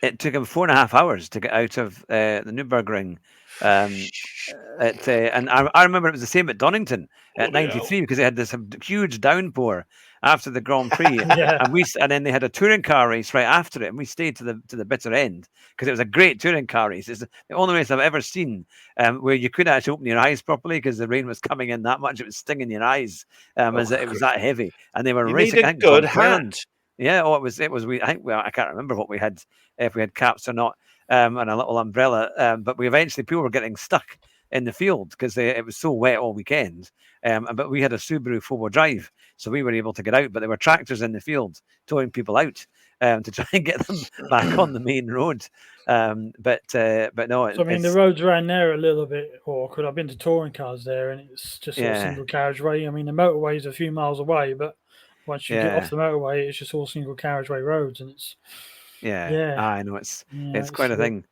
It took him 4.5 hours to get out of the Nürburgring. And I remember it was the same at Donington at 93 because they had this huge downpour after the Grand Prix, and then they had a touring car race right after it, and we stayed to the bitter end because it was a great touring car race. It's the only race I've ever seen where you couldn't actually open your eyes properly because the rain was coming in that much; it was stinging your eyes as it was that heavy, and they were racing. Need a good hand. Yeah, it was. I can't remember what we had, if we had caps or not, and a little umbrella. But people were getting stuck in the field because it was so wet all weekend. But we had a Subaru 4-wheel drive, so we were able to get out. But there were tractors in the field towing people out to try and get them back on the main road. But no. The roads around there are a little bit awkward. I've been to touring cars there, and it's just a single carriageway. I mean, the motorway's a few miles away, but once you get off the motorway, it's just all single carriageway roads, and it's I know it's quite a thing.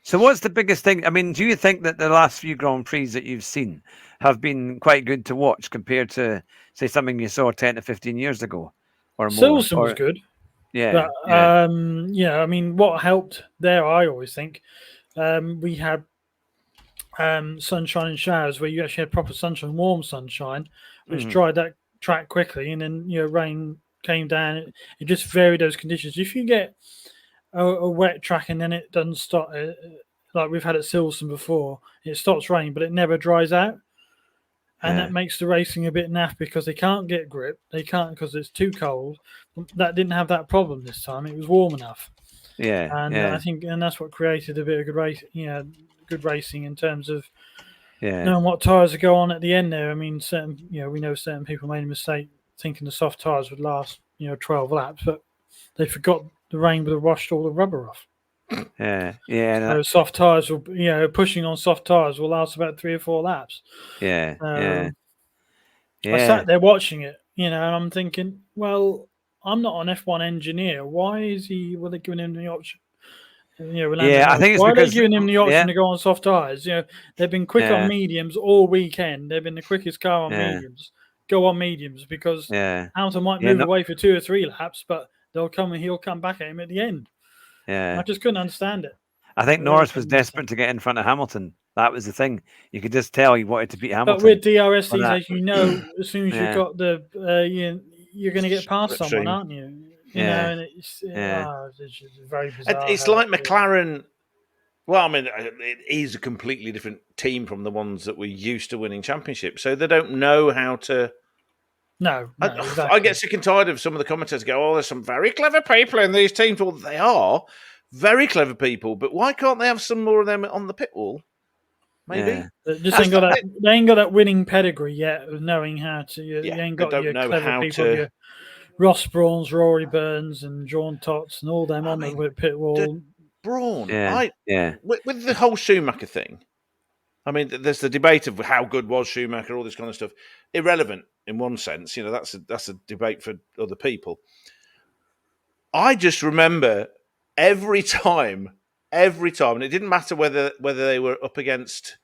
So, what's the biggest thing? I mean, do you think that the last few Grand Prix that you've seen have been quite good to watch compared to, say, something you saw 10 to 15 years ago or more? Silverstone was good. Yeah. But, I mean, what helped there, I always think, we had sunshine and showers where you actually had proper sunshine, warm sunshine, which dried that track quickly, and then rain came down. It just varied those conditions. If you get a wet track and then it doesn't stop, like we've had at Silverstone before, it stops raining but it never dries out, and that makes the racing a bit naff because they can't get grip. They can't because it's too cold. That didn't have that problem this time. It was warm enough. I think that's what created a bit of good race. Good racing in terms of knowing what tyres to go on at the end there. I mean, we know certain people made a mistake thinking the soft tyres would last, 12 laps, but they forgot the rain would have washed all the rubber off. Yeah. So soft tires will, pushing on soft tires will last about 3 or 4 laps. Yeah. I sat there watching it, and I'm thinking, well, I'm not an F1 engineer. Why were they giving him the option? I think it's why because are they giving him the option to go on soft tires? They've been quick on mediums all weekend. They've been the quickest car on mediums. Go on mediums because Hamilton might move away for 2 or 3 laps, but he'll come back at him at the end. Yeah, I just couldn't understand it. I think Norris was desperate to get in front of Hamilton. That was the thing. You could just tell he wanted to beat Hamilton. But with DRSs, as you know, as soon as you've got the, you're going to get past someone, aren't you? And it's very bizarre. It's like McLaren. Well, I mean, it is a completely different team from the ones that we're used to winning championships, so they don't know how to. No, exactly. I get sick and tired of some of the commentators go, "Oh, there's some very clever people in these teams." Well, they are very clever people, but why can't they have some more of them on the pit wall? Maybe they ain't got that winning pedigree yet of knowing how to. You ain't got your clever people. Your Ross Brauns, Rory Burns, and John Tots, and all them on the pit wall. Brawn, with the whole Schumacher thing. I mean, there's the debate of how good was Schumacher, all this kind of stuff. Irrelevant in one sense, that's a debate for other people. I just remember every time, and it didn't matter whether they were up against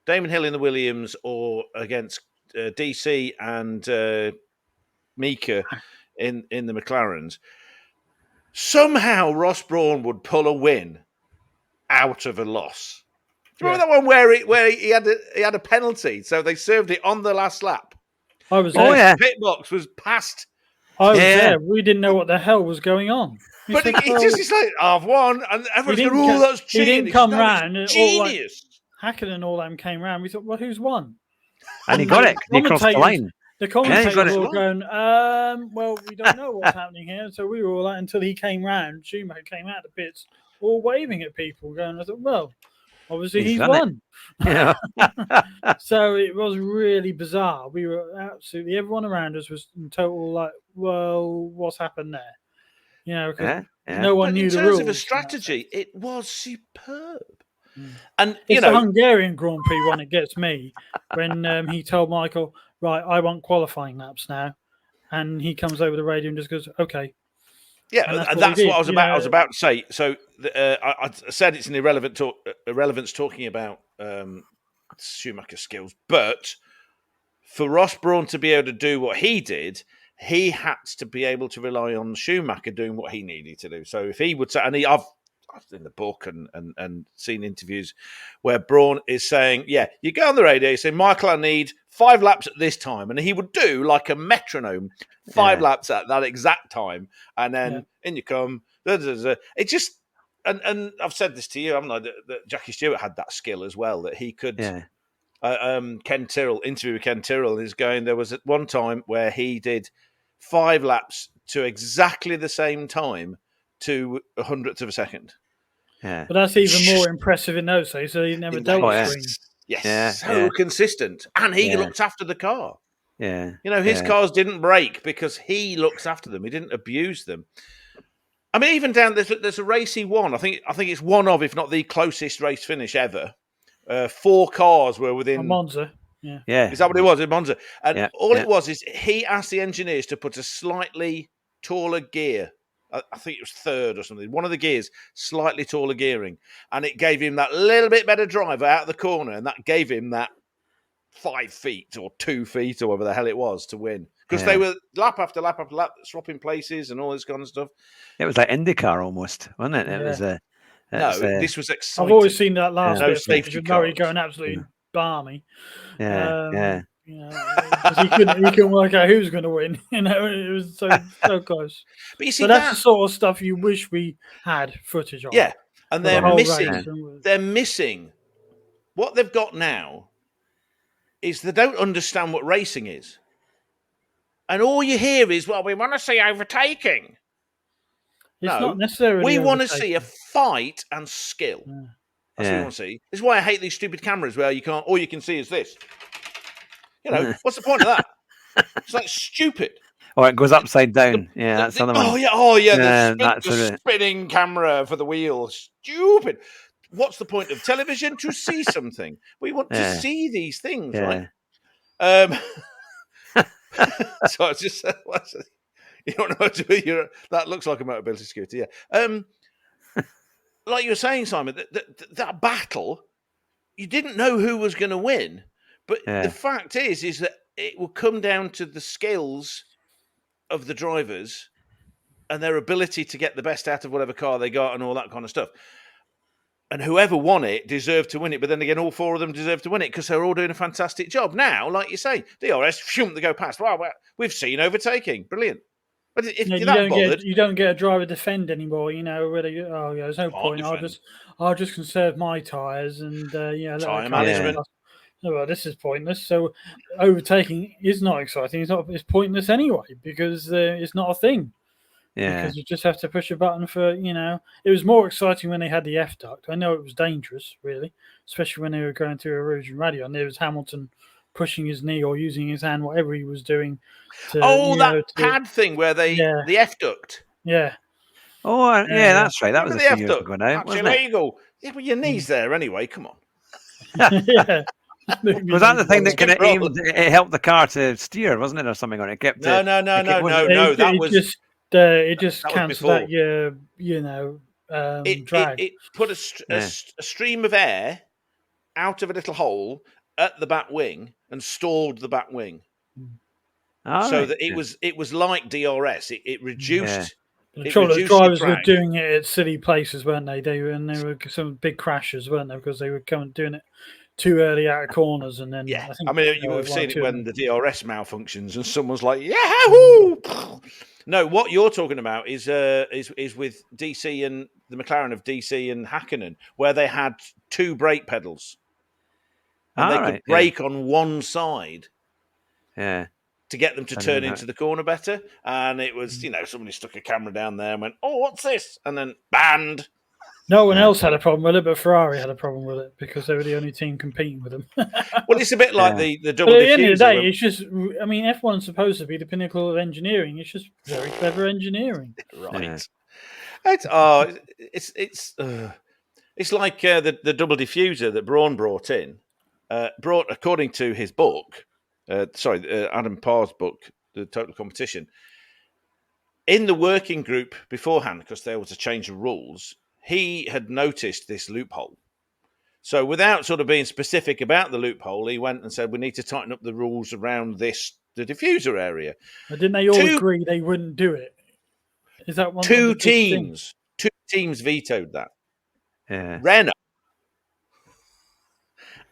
Damon Hill in the Williams or against DC and Mika in the McLarens. Somehow Ross Brawn would pull a win out of a loss. Do you remember that one where he had a penalty, so they served it on the last lap? I was there. Pit box was past. I was there. We didn't know what the hell was going on. But it's like, I've won, and everyone's going, "Oh, that's cheating." He didn't come round. Genius. Hackett and all them came round. We thought, well, who's won? And he got it. He crossed the line. The commentators were going, well, we don't know what's happening here. So we were all out until he came round. Schumacher came out of the pits, all waving at people, going, I thought, well, obviously he's won. Yeah. So it was really bizarre. We were absolutely, everyone around us was in total like, well, what's happened there? Because no one knew the rules. In terms of a strategy, it was superb. And it's the Hungarian Grand Prix one that gets me when he told Michael, right, I want qualifying laps now, and he comes over the radio and just goes, okay. Yeah, and that's what I was about. I was about to say. So I said it's an irrelevance talking about Schumacher's skills, but for Ross Brawn to be able to do what he did, he had to be able to rely on Schumacher doing what he needed to do. So if he would say, and I've in the book and seen interviews where Brawn is saying, you go on the radio, you say, Michael, I need 5 laps at this time. And he would do like a metronome, 5 laps at that exact time. And then in you come. It just, and I've said this to you, haven't I, that Jackie Stewart had that skill as well, that he could, Ken Tyrrell, interview with Ken Tyrrell is going, there was at one time where he did 5 laps to exactly the same time to 100th of a second. Yeah. But that's even more impressive in those days. So he never dealt with screen. Yes. So consistent. And he looked after the car. Yeah. His cars didn't break because he looks after them. He didn't abuse them. I mean, even down there's a race he won. I think it's one of, if not the closest race finish ever. 4 cars were within Monza. Yeah. Is that what it was in Monza? And all it was is he asked the engineers to put a slightly taller gear. I think it was 3rd or something. One of the gears, slightly taller gearing. And it gave him that little bit better drive out of the corner. And that gave him that 5 feet or 2 feet or whatever the hell it was to win. Because they were lap after lap after lap, swapping places and all this kind of stuff. It was like IndyCar almost, wasn't it? It was this was exciting. I've always seen that last bit safety of Murray going absolutely balmy. Yeah. He couldn't work out who's going to win. It was so close. But you see, that's the sort of stuff you wish we had footage of. Yeah, and they're missing. What they've got now is they don't understand what racing is, and all you hear is, "Well, we want to see overtaking." It's not necessarily. We want to see a fight and skill. Yeah. That's what we want to see. This is why I hate these stupid cameras where you can't. All you can see is this. What's the point of that? It's like stupid. Or it goes upside down. That's the other one. Oh yeah, that's the spinning camera for the wheel. Stupid. What's the point of television? To see something. We want to see these things, right? So I just you don't know what to do. That looks like a mobility scooter, yeah. Like you were saying, Simon, that battle, you didn't know who was going to win, but the fact is that it will come down to the skills of the drivers and their ability to get the best out of whatever car they got and all that kind of stuff. And whoever won it deserved to win it, but then again, all four of them deserved to win it because they're all doing a fantastic job. Now, like you say, DRS, they go past. Wow, we've seen overtaking. Brilliant. But if you don't get a driver defend anymore, really. There's no point. I'll just conserve my tyres and tyre management. Well, this is pointless. So overtaking is not exciting. It's pointless anyway because it's not a thing. Yeah. Because you just have to push a button for, It was more exciting when they had the F duct. I know it was dangerous, really, especially when they were going through erosion radio. And there was Hamilton pushing his knee or using his hand, whatever he was doing. Pad thing where the F duct. Yeah. Oh, yeah, that's right. That was a few years ago now. That's illegal. Yeah, but your knee's there anyway. Come on. Yeah. Was that the thing that kind of aimed? It helped the car to steer, wasn't it, or something? Or it kept no. That was. It just cancelled out your, drag. It put a stream of air out of a little hole at the back wing and stalled the back wing, that it was like DRS. It reduced. The drivers were doing it at silly places, weren't they? They were some big crashes, weren't they? Because they were doing it too early out of corners, and then you would have seen it when the DRS malfunctions, and someone's like, "Yahoo!" No, what you're talking about is with DC and the McLaren of DC and Hakkinen, where they had two brake pedals, and they could brake on one side, to get them to turn into the corner better. And it was, somebody stuck a camera down there and went, "Oh, what's this?" And then banned. No one else had a problem with it, but Ferrari had a problem with it because they were the only team competing with them. Well, it's a bit like the double diffuser. But at the end of the day, it's just, F1's supposed to be the pinnacle of engineering. It's just very clever engineering. Right. Yeah. It's like the double diffuser that Braun brought in. According to his book, Adam Parr's book, The Total Competition, in the working group beforehand, because there was a change of rules, he had noticed this loophole. So without sort of being specific about the loophole, he went and said, we need to tighten up the rules around the diffuser area. But didn't they all agree they wouldn't do it? Is that one? Two teams vetoed that. Yeah. Renault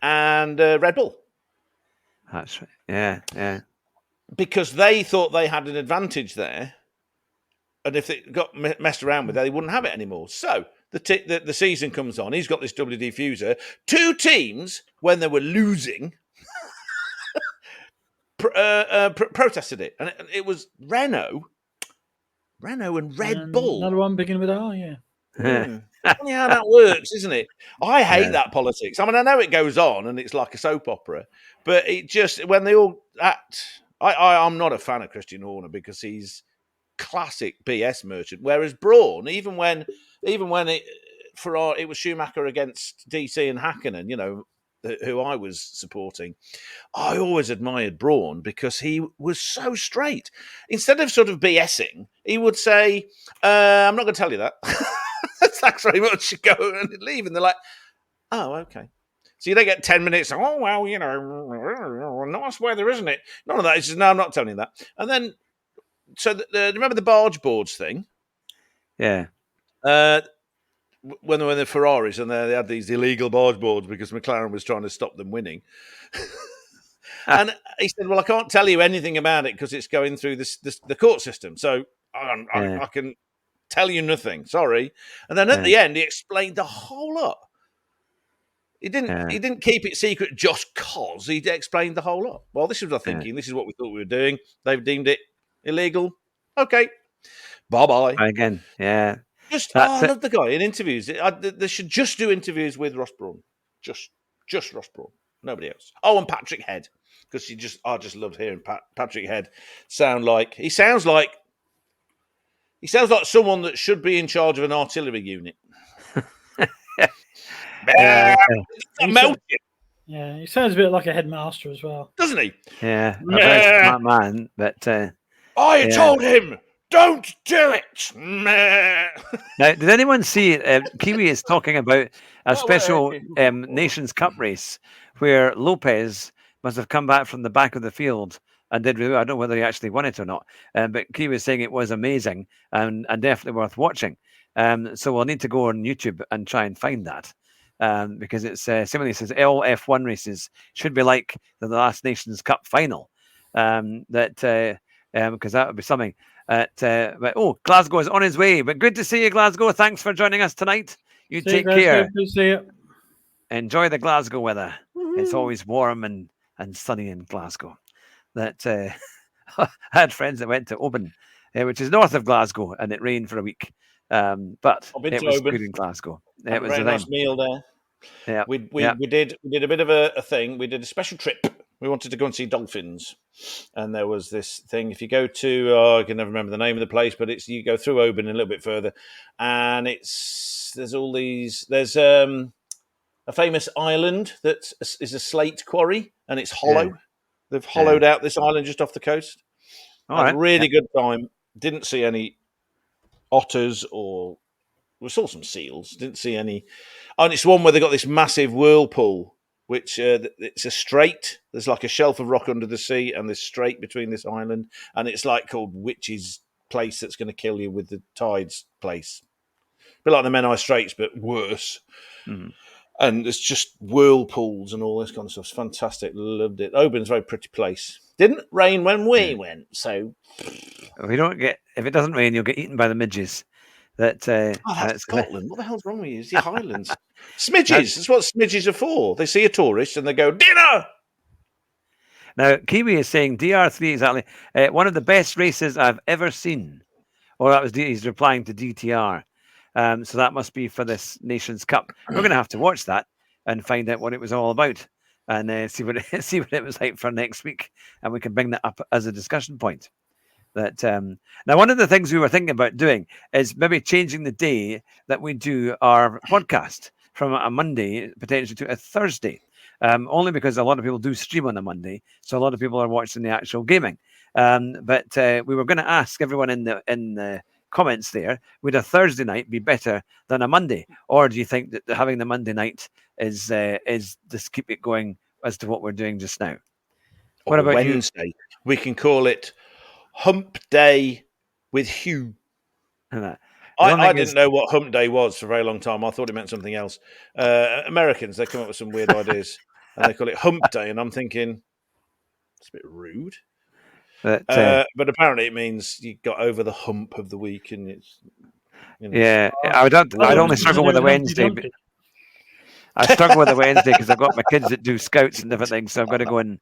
and Red Bull. That's right. Yeah. Because they thought they had an advantage there. And if it got messed around with, they wouldn't have it anymore. So the season comes on. He's got this double diffuser. Two teams, when they were losing, protested it, and it was Renault and Red Bull. Another one beginning with R, yeah. Funny how that works, isn't it? I hate that politics. I mean, I know it goes on and it's like a soap opera, but it just when they all act. I'm not a fan of Christian Horner because he's classic BS merchant. Whereas Braun, even when it was Schumacher against DC and Hakkinen, who I was supporting, I always admired Braun because he was so straight. Instead of sort of BSing, he would say, I'm not going to tell you that. Thanks very much. Go and leave. And they're like, oh, okay. So you don't get 10 minutes. Oh, well, nice weather, isn't it? None of that. He says, no, I'm not telling you that. And then, remember the barge boards thing? Yeah. When they were in the Ferraris and they had these illegal barge boards because McLaren was trying to stop them winning. And he said, well, I can't tell you anything about it because it's going through the court system. So I can tell you nothing. Sorry. And then at the end, he explained the whole lot. He didn't keep it secret just cause. He explained the whole lot. Well, this was our thinking. This is what we thought we were doing. They've deemed it illegal. Okay. Bye-bye. Again, yeah. I love the guy in interviews. They should just do interviews with Ross Brawn. Just Ross Brawn. Nobody else. Oh, and Patrick Head, because I just loved hearing Patrick Head sound like he sounds like someone that should be in charge of an artillery unit. Melted. Yeah, he sounds a bit like a headmaster as well, doesn't he? Yeah, a very smart man. But I told him, don't do it. Now, did anyone see Kiwi is talking about a special Nations Cup race where Lopez must have come back from the back of the field and did really well. I don't know whether he actually won it or not, but Kiwi was saying it was amazing and definitely worth watching. So we'll need to go on YouTube and try and find that. Because it's similarly says all F1 races should be like the last Nations Cup final. Because that would be something. But Glasgow is on his way. But good to see you, Glasgow. Thanks for joining us tonight. You take care. Good to see you. Enjoy the Glasgow weather. Mm-hmm. It's always warm and sunny in Glasgow. That I had friends that went to Oban, which is north of Glasgow, and it rained for a week. But it was good in Glasgow. It was a nice meal there. Yeah, we did a bit of a thing. We did a special trip. We wanted to go and see dolphins, and there was this thing. If you go to, I can never remember the name of the place, but you go through Oban a little bit further, and there's all these. There's a famous island that is a slate quarry, and it's hollow. Yeah. They've hollowed out this island just off the coast. Had a really good time. Didn't see any otters or. We saw some seals. Didn't see any. And it's one where they got this massive whirlpool, which it's a strait. There's like a shelf of rock under the sea, and this strait between this island, and it's like called Witch's Place. That's going to kill you with the tides place. A bit like the Menai Straits, but worse. Mm. And it's just whirlpools and all this kind of stuff. It's fantastic. Loved it. Oban's a very pretty place. Didn't rain when we went, so we don't get. If it doesn't rain, you'll get eaten by the midges. That's Scotland. What the hell's wrong with you? It's the Highlands. Smidges. That's what smidges are for. They see a tourist and they go, dinner! Now, Kiwi is saying DR3 exactly. One of the best races I've ever seen. Or that was he's replying to DTR. So that must be for this Nations Cup. We're going to have to watch that and find out what it was all about and see what it was like for next week. And we can bring that up as a discussion point. That now, one of the things we were thinking about doing is maybe changing the day that we do our podcast from a Monday potentially to a Thursday, only because a lot of people do stream on a Monday, so a lot of people are watching the actual gaming. But we were going to ask everyone in the comments there: would a Thursday night be better than a Monday, or do you think that having the Monday night is just keep it going as to what we're doing just now? What about Wednesday? You? We can call it Hump Day with Hugh. I didn't know what Hump Day was for a very long time. I thought it meant something else. Americans, they come up with some weird ideas and they call it Hump Day. And I'm thinking, it's a bit rude. But apparently it means you got over the hump of the week. And it's, yeah, I'd only struggle with a Wednesday. I struggle with a Wednesday because I've got my kids that do scouts and different things. So I've got to go and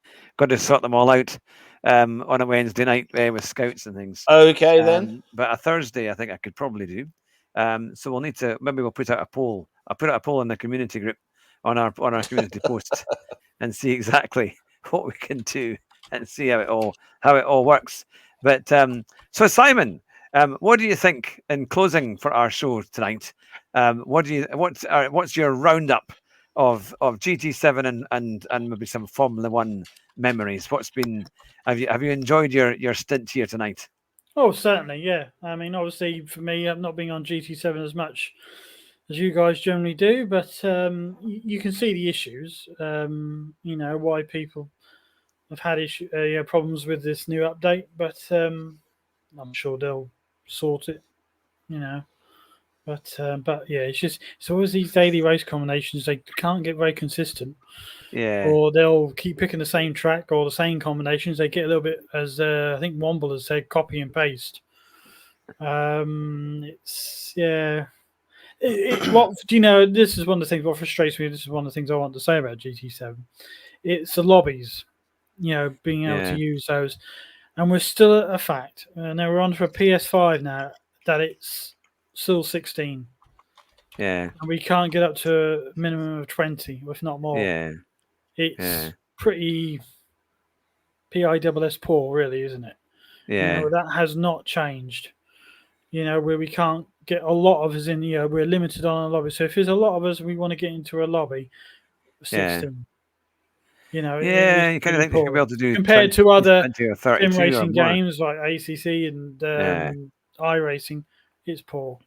sort them all out. On a Wednesday night with scouts and things. Okay, then. But a Thursday, I think I could probably do. So we'll need to we'll put out a poll. I'll put out a poll in the community group on our community post and see exactly what we can do and see how it all works. But so Simon, what do you think in closing for our show tonight? What's your roundup of GT7 and maybe some Formula One memories? Have you enjoyed your stint here tonight? Oh, certainly, yeah. I mean, obviously for me, I'm not being on GT7 as much as you guys generally do, but you can see the issues. Why people have had problems with this new update, but I'm sure they'll sort it. But yeah, it's always these daily race combinations. They can't get very consistent. Yeah. Or they'll keep picking the same track or the same combinations. They get a little bit, as I think Womble has said, copy and paste. It's yeah. This is one of the things. What frustrates me. This is one of the things I want to say about GT7. It's the lobbies. Being able to use those, and we're still at a fact. Now we're on for a PS5 now that it's still 16. Yeah. And we can't get up to a minimum of 20, if not more. Yeah. it's pretty PISS poor, really, isn't it? Yeah. That has not changed. Where we can't get a lot of us in. We're limited on a lobby. So if there's a lot of us, we want to get into a lobby, 16. You it's kind of think they should be able to do compared 20, to other 20 or sim 32 racing or more. games like ACC and iRacing. It's poor.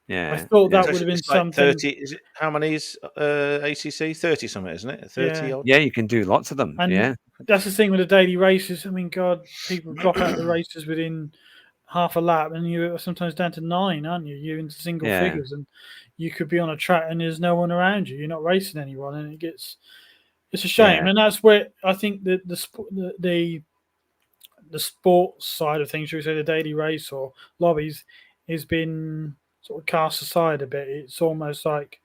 Yeah, I thought that would have been it's like something. 30. Is it, how many is ACC? 30 something, isn't it? 30 odd. Yeah, you can do lots of them. And that's the thing with the daily races. I mean, God, people drop out the races within half a lap, and you're sometimes down to 9, aren't you? You're into single figures, and you could be on a track and there's no one around you. You're not racing anyone, and it's a shame. And that's where I think the sports side of things, should we say, the daily race or lobbies, has been sort of cast aside a bit. It's almost like,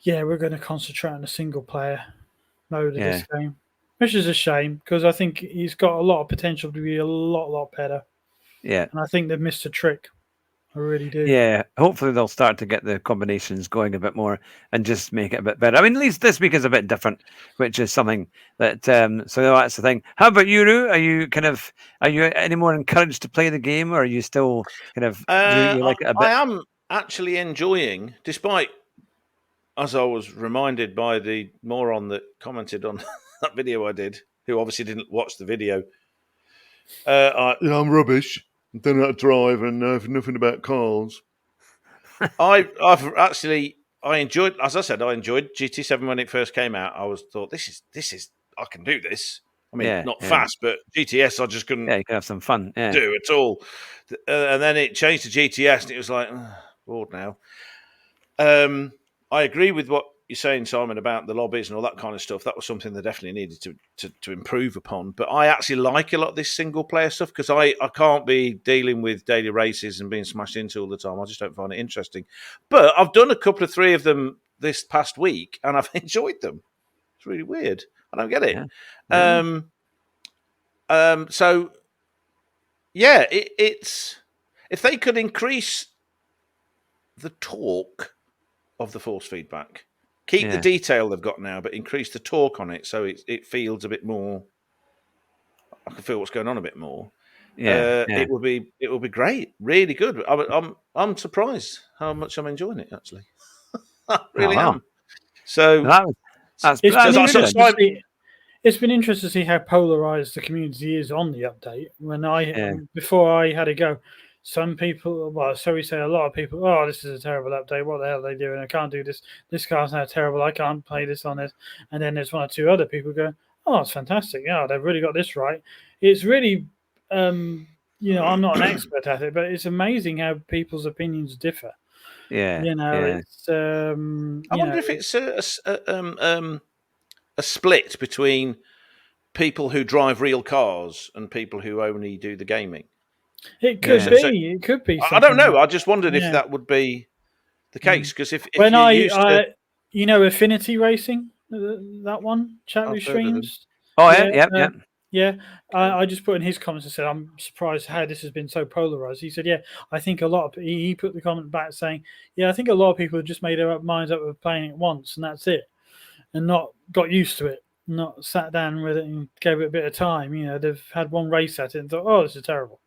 we're going to concentrate on a single player mode of this game, which is a shame because I think he's got a lot of potential to be a lot better. Yeah. And I think they've missed a trick. I really do. Yeah, hopefully they'll start to get the combinations going a bit more and just make it a bit better. I mean, at least this week is a bit different, which is something that. So that's the thing. How about you, Roo? Are you any more encouraged to play the game, or are you still kind of? Do you like it a bit? I am actually enjoying, despite, as I was reminded by the moron that commented on that video I did, who obviously didn't watch the video. I'm rubbish. I don't know how to drive and know nothing about cars. I enjoyed, as I said, I enjoyed GT7 when it first came out. I thought this is I can do this. I mean, not fast, but GTS I just couldn't. Yeah, you can have some fun. Do at all. And then it changed to GTS, and it was like bored now. I agree with what you're saying, Simon, about the lobbies and all that kind of stuff. That was something they definitely needed to improve upon. But I actually like a lot of this single player stuff because I can't be dealing with daily races and being smashed into all the time. I just don't find it interesting. But I've done a couple of 3 of them this past week and I've enjoyed them. It's really weird. I don't get it. It's if they could increase the torque of the force feedback. Keep the detail they've got now, but increase the torque on it so it feels a bit more. I can feel what's going on a bit more. It would be great, really good. I'm surprised how much I'm enjoying it. Actually, I really am. So it's been interesting to see how polarized the community is on the update. Before I had a go. Some people, so we say a lot of people, this is a terrible update. What the hell are they doing? I can't do this. This car's now terrible. I can't play this on this. And then there's 1 or 2 other people going, it's fantastic. Yeah, they've really got this right. It's really, I'm not an expert at it, but it's amazing how people's opinions differ. It's. I wonder if it's a split between people who drive real cars and people who only do the gaming. It could be. It could be. I don't know. I just wondered if that would be the case because if when Affinity Racing, that one chat with streams. I just put in his comments and said I'm surprised how this has been so polarized. He said, I think a lot of he put the comment back saying, I think a lot of people have just made their minds up of playing it once and that's it, and not got used to it, not sat down with it and gave it a bit of time. They've had one race at it and thought, this is terrible.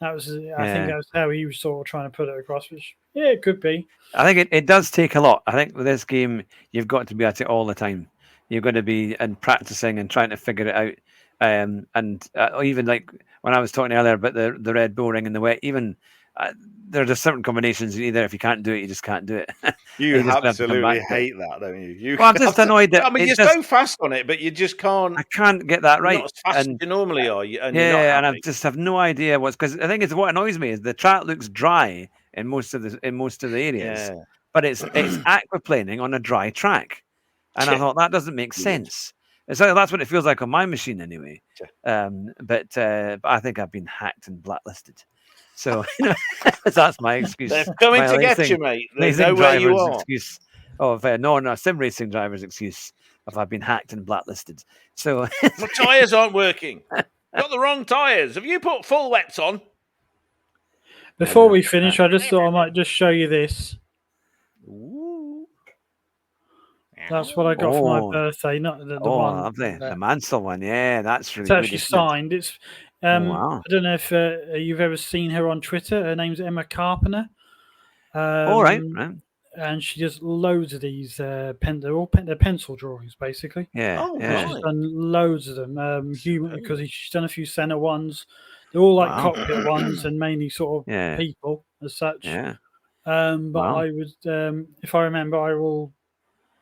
That was, I think that was how he was sort of trying to put it across, which, it could be. I think it does take a lot. I think with this game, you've got to be at it all the time. You're going to be practicing and trying to figure it out. Even like when I was talking earlier about the Red Bull ring and the wet, even there are just certain combinations. Either if you can't do it, you just can't do it. You absolutely hate that, don't you? I'm just annoyed that you're so fast on it, but you just can't. I can't get that right. Not as fast as you normally are. And and I just have no idea because I think it's what annoys me is the track looks dry in most of the areas, but it's aquaplaning on a dry track, and I thought that doesn't make sense. So that's what it feels like on my machine anyway. But I think I've been hacked and blacklisted. So that's my excuse. They're coming to get you, mate. They know where you are. Excuse sim racing driver's excuse of I've been hacked and blacklisted. So my tyres aren't working. Got the wrong tyres. Have you put full wets on? Before we finish, I just thought I might just show you this. Ooh. That's what I got for my Oh. birthday, not the Oh, one. lovely. The Mansell one. Yeah, that's really It's good. actually Isn't it? signed. It's Wow. I don't know if you've ever seen her on Twitter. Her name's Emma Carpenter. All right. And she does loads of these they're pencil drawings, basically. Yeah. Oh, yeah. She's done loads of them. Because she's done a few Senna ones. They're all like Wow. cockpit ones and mainly sort of Yeah. people as such. Yeah. But Wow. I would, if I remember, I will.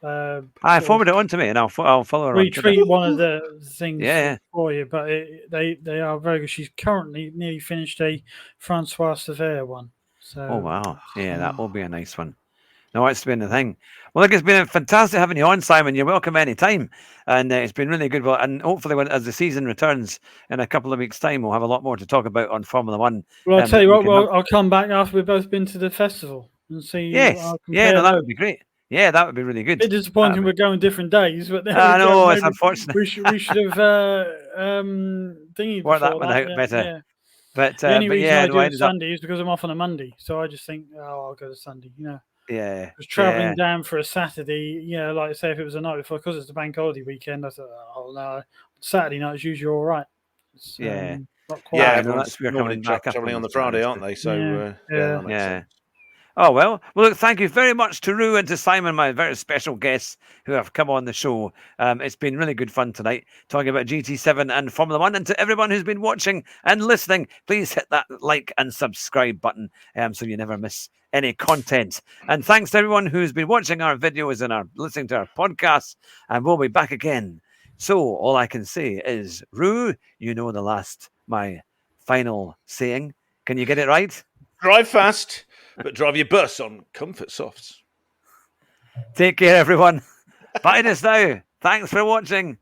Forward it on to me, and I'll follow her on Twitter. Retweet one of the things Yeah. for you, but they are very good. She's currently nearly finished a Francois Sever one. So, Oh wow. Yeah, that will be a nice one. No, it's been the thing. Well, look, it's been fantastic having you on, Simon. You're welcome anytime. And it's been really good. Well, and hopefully, as the season returns in a couple of weeks' time, we'll have a lot more to talk about on Formula One. Well, I'll tell you what, I'll come back after we've both been to the festival and see. Yes. Yeah, no, that would be great. Yeah, that would be really good. A bit disappointing we're going different days, but there I know, Maybe it's unfortunate. We should have thingy worked that before one that. out better. Yeah. But The only reason I do I it Sunday is because I'm off on a Monday, so I just think, I'll go to Sunday. Yeah. I was traveling down for a Saturday, like I say, if it was a night before, because it's the bank holiday weekend, I thought, oh no, Saturday night is usually all right. It's, not quite. Yeah, everyone's normally traveling on the Friday, aren't they? So that makes sense. Oh, well, look, thank you very much to Roo and to Simon, my very special guests who have come on the show. It's been really good fun tonight talking about GT7 and Formula One. And to everyone who's been watching and listening, please hit that like and subscribe button so you never miss any content. And thanks to everyone who's been watching our videos and listening to our podcasts. And we'll be back again. So all I can say is, Roo, my final saying. Can you get it right? Drive fast, but drive your bus on comfort softs. Take care, everyone. Bye just now. Thanks for watching.